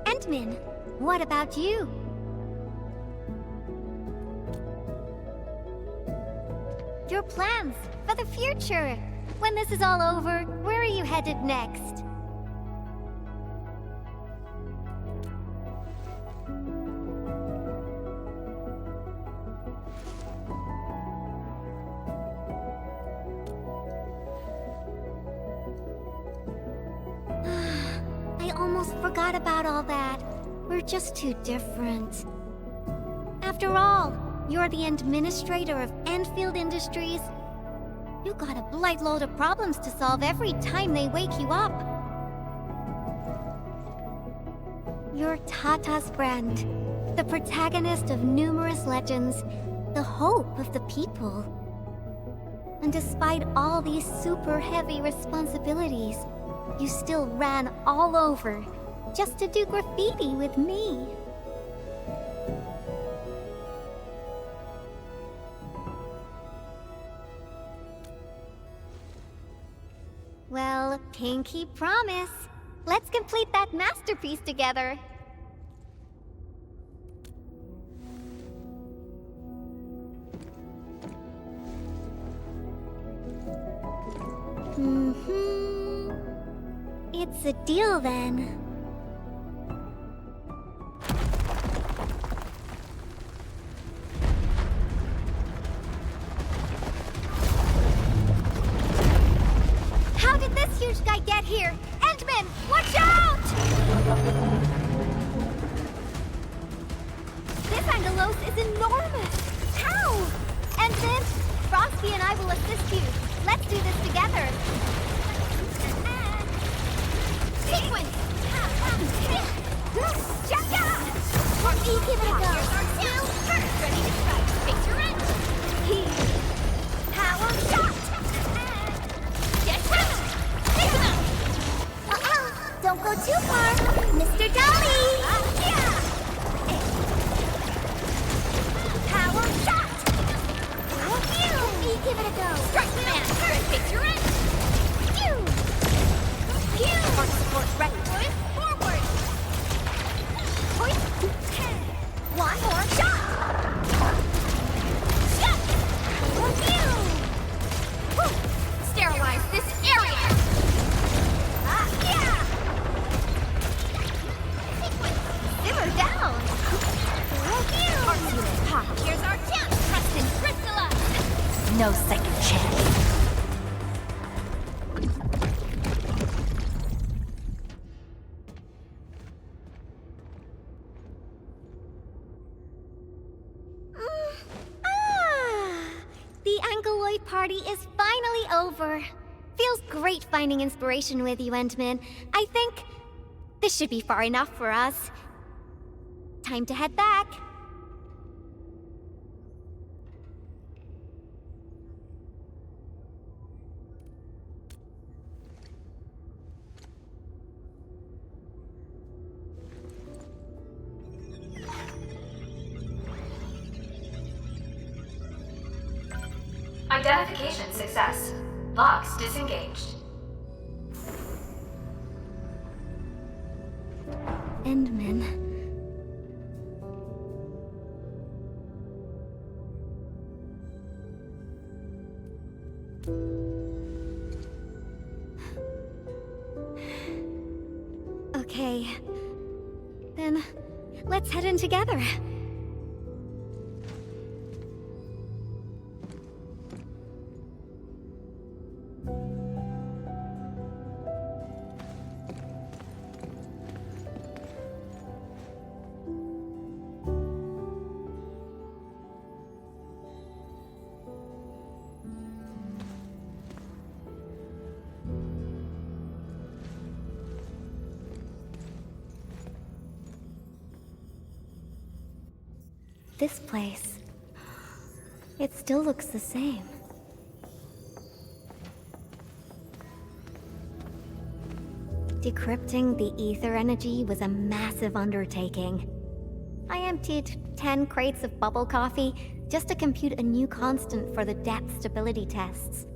Endman, what about you? Your plans for the future. When this is all over, where are you headed next? I almost forgot about all that. We're just too different. After all, you're the administrator of Enfield Industries. You got a blight load of problems to solve every time they wake you up. You're Tata's friend, the protagonist of numerous legends, the hope of the people. And despite all these super heavy responsibilities, you still ran all over just to do graffiti with me. Well, pinky promise. Let's complete that masterpiece together. It's a deal then. How did this huge guy get here? Endman, watch out! This Angelos is enormous! How? Endman, Frosty and I will assist you. Let's do this together. Sequence! Give it a go. Here's our two. First, ready to strike. Face your end. Power shot! Get ready! Take him out! Don't go too far. Mr. Dolly! Yeah! Power shot! Give it a go. Strike the man. First, face your end. Arc support ready. Forward! One more shot! Sterilize this area! Yeah! Sequence! Simmer down! Arc unit pop! Here's our chance! Trust and crystallize! No second chance. The Angeloid party is finally finally over. Feels great finding inspiration with you, Endman. I think this should be far enough for us. Time to head back. Identification success. Box disengaged. Endman. Okay. Then, let's head in together. This place, it still looks the same. Decrypting the ether energy was a massive undertaking. I emptied 10 crates of bubble coffee just to compute a new constant for the depth stability tests.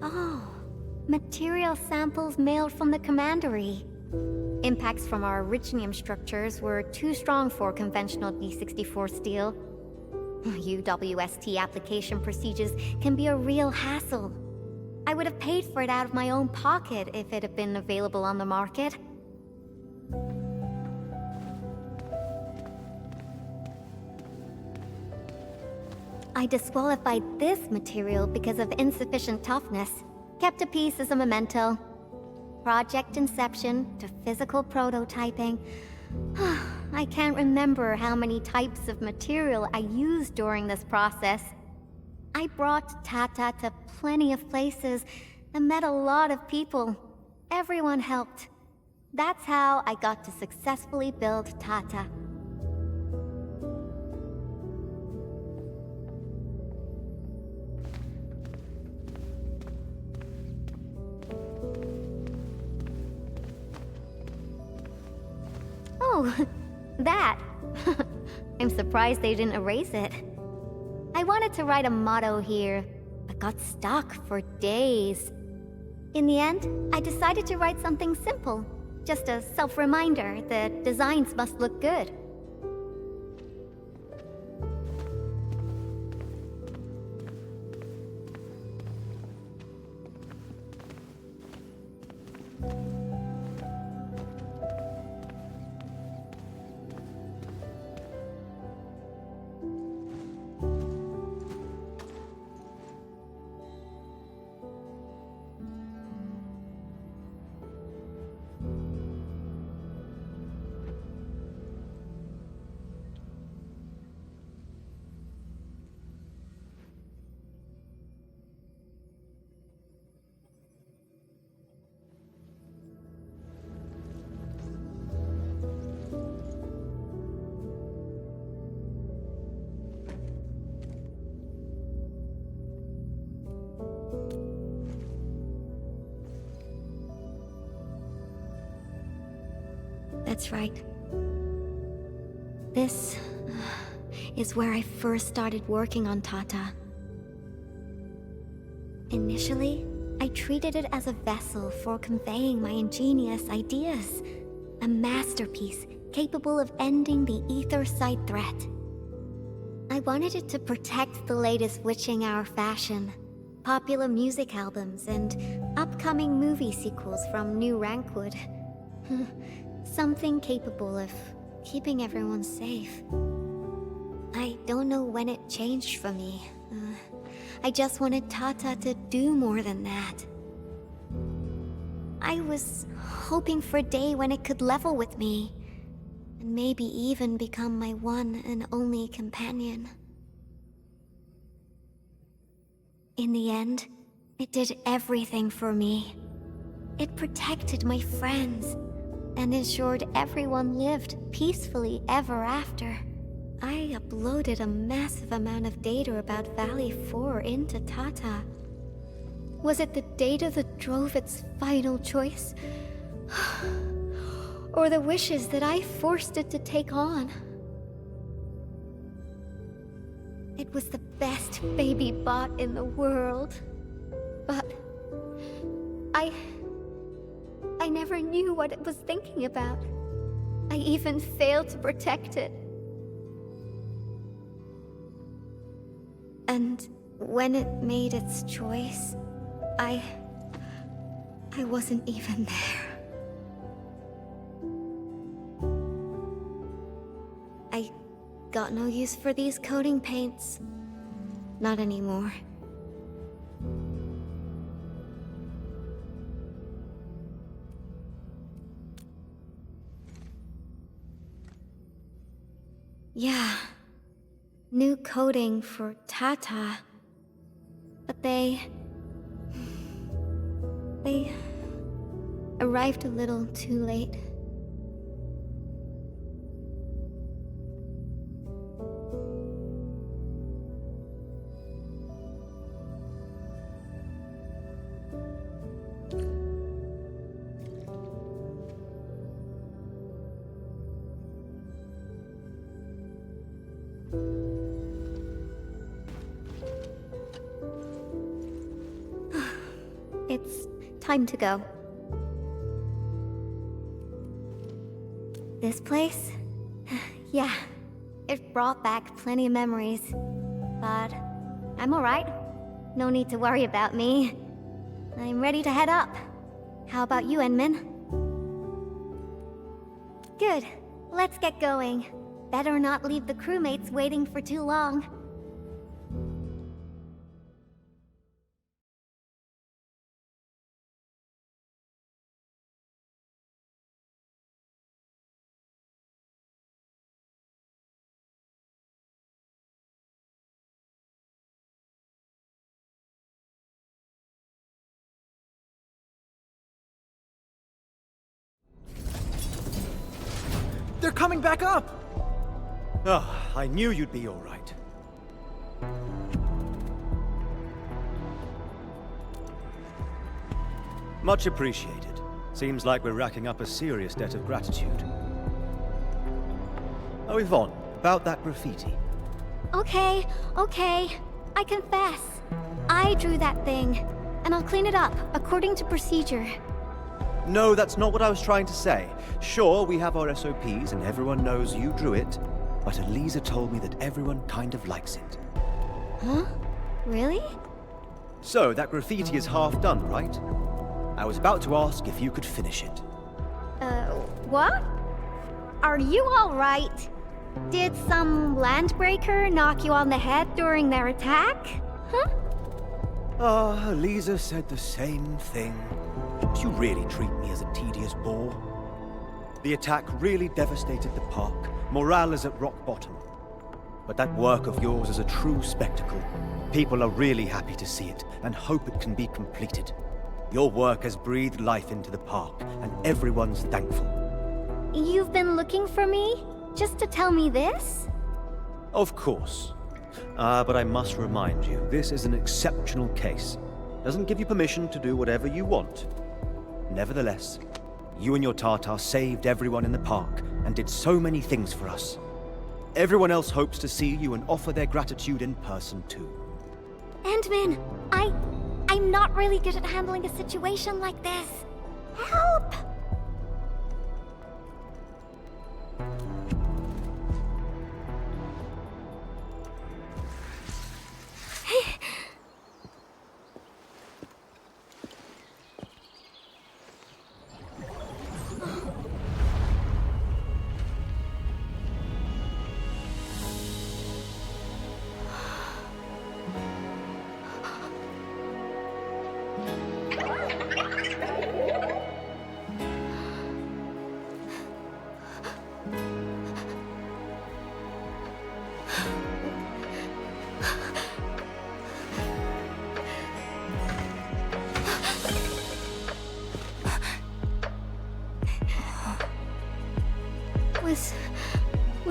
Oh. Material samples mailed from the commandery. Impacts from our originium structures were too strong for conventional D64 steel. UWST application procedures can be a real hassle. I would have paid for it out of my own pocket if it had been available on the market. I disqualified this material because of insufficient toughness. Kept a piece as a memento. Project inception to physical prototyping. I can't remember how many types of material I used during this process. I brought Tata to plenty of places and met a lot of people. Everyone helped. That's how I got to successfully build Tata. Oh, that. I'm surprised they didn't erase it. I wanted to write a motto here, but got stuck for days. In the end, I decided to write something simple. Just a self-reminder that designs must look good. That's right. This is where I first started working on Tata. Initially, I treated it as a vessel for conveying my ingenious ideas. A masterpiece capable of ending the ether side threat. I wanted it to protect the latest witching hour fashion, popular music albums, and upcoming movie sequels from New Rankwood. Something capable of keeping everyone safe. I don't know when it changed for me. I just wanted Tata to do more than that. I was hoping for a day when it could level with me. and maybe even become my one and only companion. In the end, it did everything for me. It protected my friends and ensured everyone lived peacefully ever after. I uploaded a massive amount of data about Valley 4 into Tata. Was it the data that drove its final choice? Or the wishes that I forced it to take on? It was the best baby bot in the world. But I never knew what it was thinking about. I even failed to protect it. And when it made its choice, I wasn't even there. I got no use for these coating paints. Not anymore. Yeah. New coating for Tata. But they arrived a little too late. It's time to go. This place? Yeah, it brought back plenty of memories. But I'm alright. No need to worry about me. I'm ready to head up. How about you, Enmin? Good. Let's get going. Better not leave the crewmates waiting for too long. They're coming back up! Ah, I knew you'd be all right. Much appreciated. Seems like we're racking up a serious debt of gratitude. Oh, Yvonne, about that graffiti. Okay. I confess. I drew that thing, and I'll clean it up according to procedure. No, that's not what I was trying to say. Sure, we have our SOPs and everyone knows you drew it, but Elisa told me that everyone kind of likes it. Huh? Really? So, that graffiti is half done, right? I was about to ask if you could finish it. What? Are you alright? Did some landbreaker knock you on the head during their attack? Huh? Ah, Elisa said the same thing. Do you really treat me as a tedious bore? The attack really devastated the park. Morale is at rock bottom. But that work of yours is a true spectacle. People are really happy to see it, and hope it can be completed. Your work has breathed life into the park, and everyone's thankful. You've been looking for me? Just to tell me this? Of course. But I must remind you, this is an exceptional case. Doesn't give you permission to do whatever you want. Nevertheless, you and your Tartar saved everyone in the park and did so many things for us. Everyone else hopes to see you and offer their gratitude in person too. Endmin, I'm not really good at handling a situation like this. Help!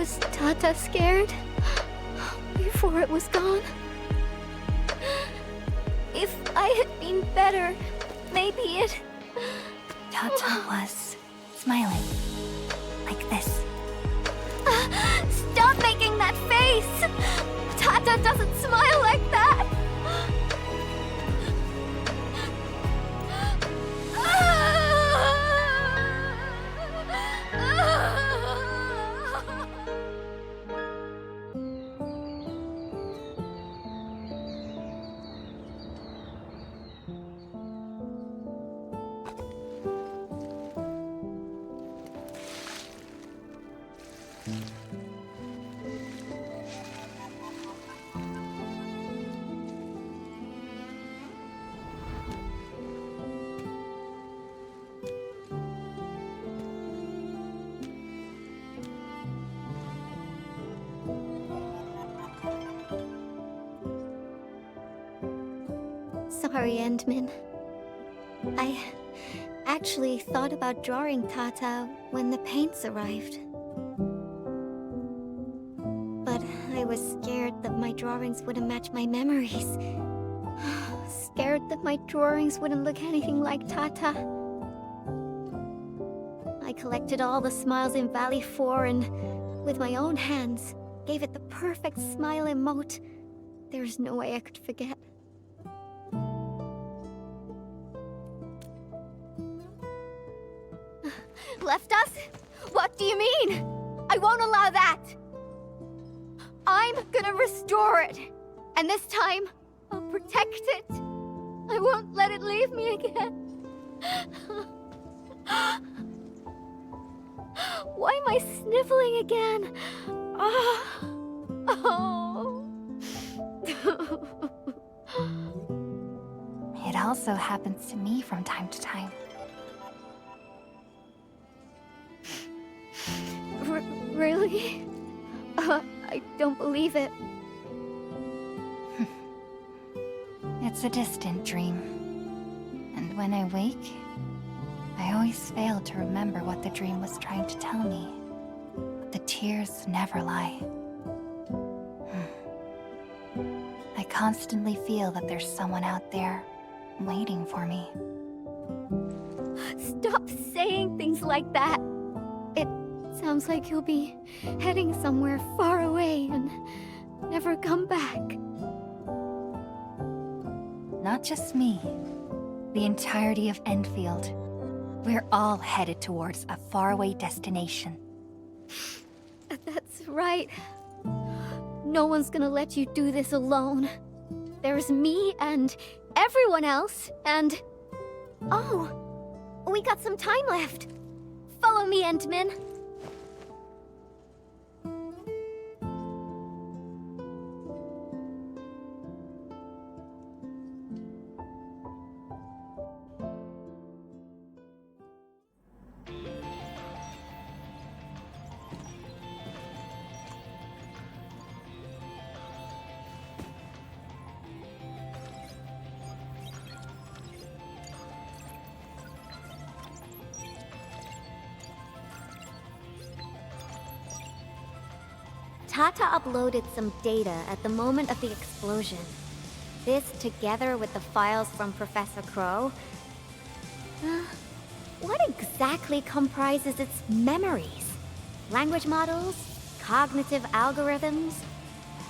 Was Tata scared? Before it was gone? If I had been better, maybe it... Tata was smiling. Like this. Stop making that face! Tata doesn't smile like that! Sorry, Endman. I actually thought about drawing Tata when the paints arrived. But I was scared that my drawings wouldn't match my memories. Scared that my drawings wouldn't look anything like Tata. I collected all the smiles in Valley 4 and, with my own hands, gave it the perfect smile emote. There's no way I could forget. Left us? What do you mean? I won't allow that! I'm gonna restore it! And this time, I'll protect it! I won't let it leave me again! Why am I sniffling again? It also happens to me from time to time. Really? I don't believe it. It's a distant dream. And when I wake, I always fail to remember what the dream was trying to tell me. But the tears never lie. I constantly feel that there's someone out there waiting for me. Stop saying things like that! It sounds like you'll be heading somewhere far away and never come back. Not just me. The entirety of Endfield. We're all headed towards a faraway destination. That's right. No one's gonna let you do this alone. There's me and everyone else, and... Oh! We got some time left. Follow me, Endman. Tata uploaded some data at the moment of the explosion. This, together with the files from Professor Crow... what exactly comprises its memories? Language models? Cognitive algorithms?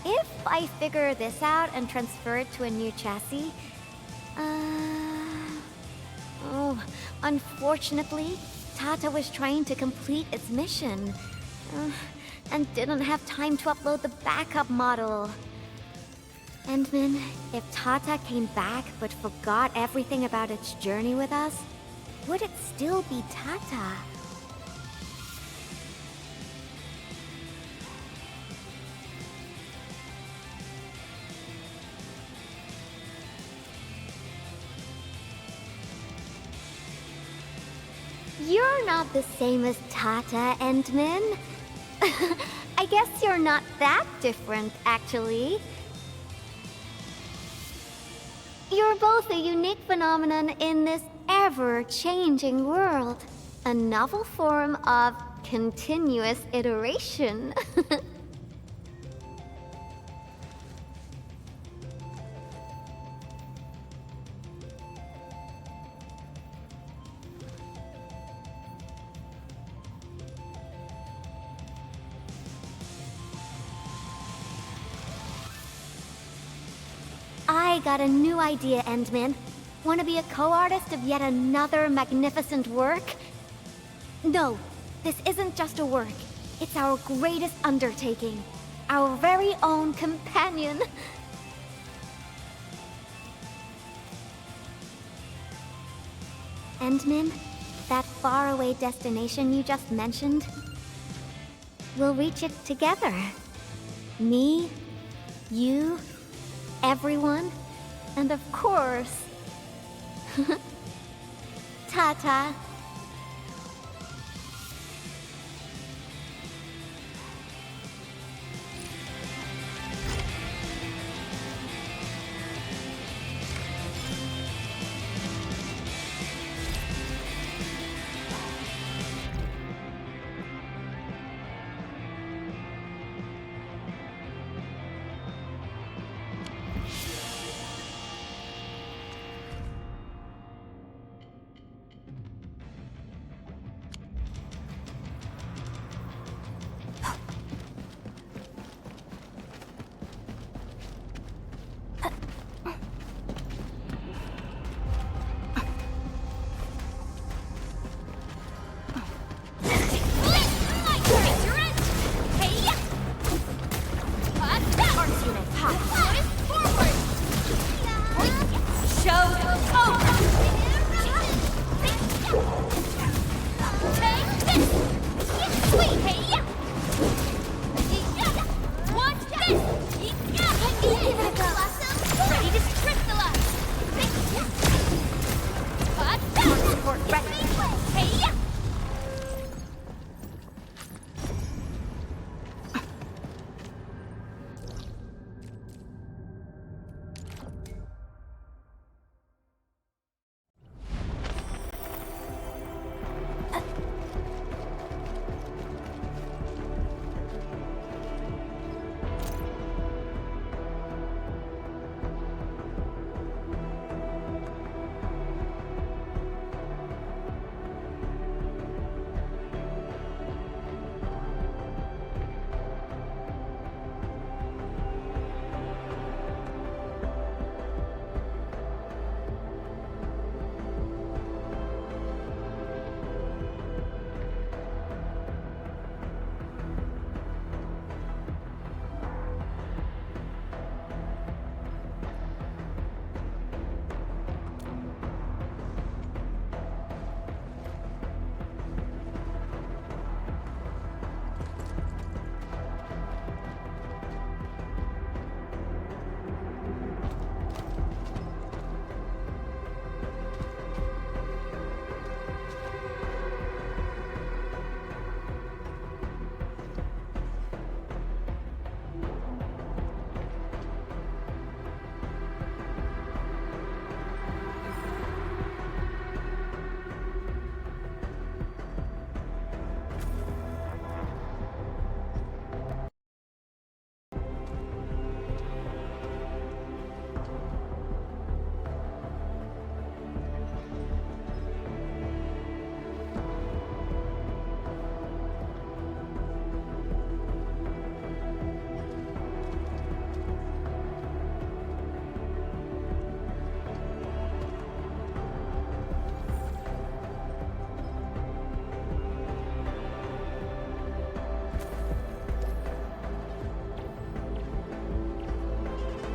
If I figure this out and transfer it to a new chassis... Oh, unfortunately, Tata was trying to complete its mission. And didn't have time to upload the backup model. Endman, if Tata came back but forgot everything about its journey with us, would it still be Tata? You're not the same as Tata, Endman. I guess you're not that different, actually. You're both a unique phenomenon in this ever-changing world. A novel form of continuous iteration. I got a new idea, Endman. Want to be a co-artist of yet another magnificent work? No, this isn't just a work. It's our greatest undertaking. Our very own companion. Endman, that faraway destination you just mentioned, we'll reach it together. Me, you, everyone, and of course, Tata.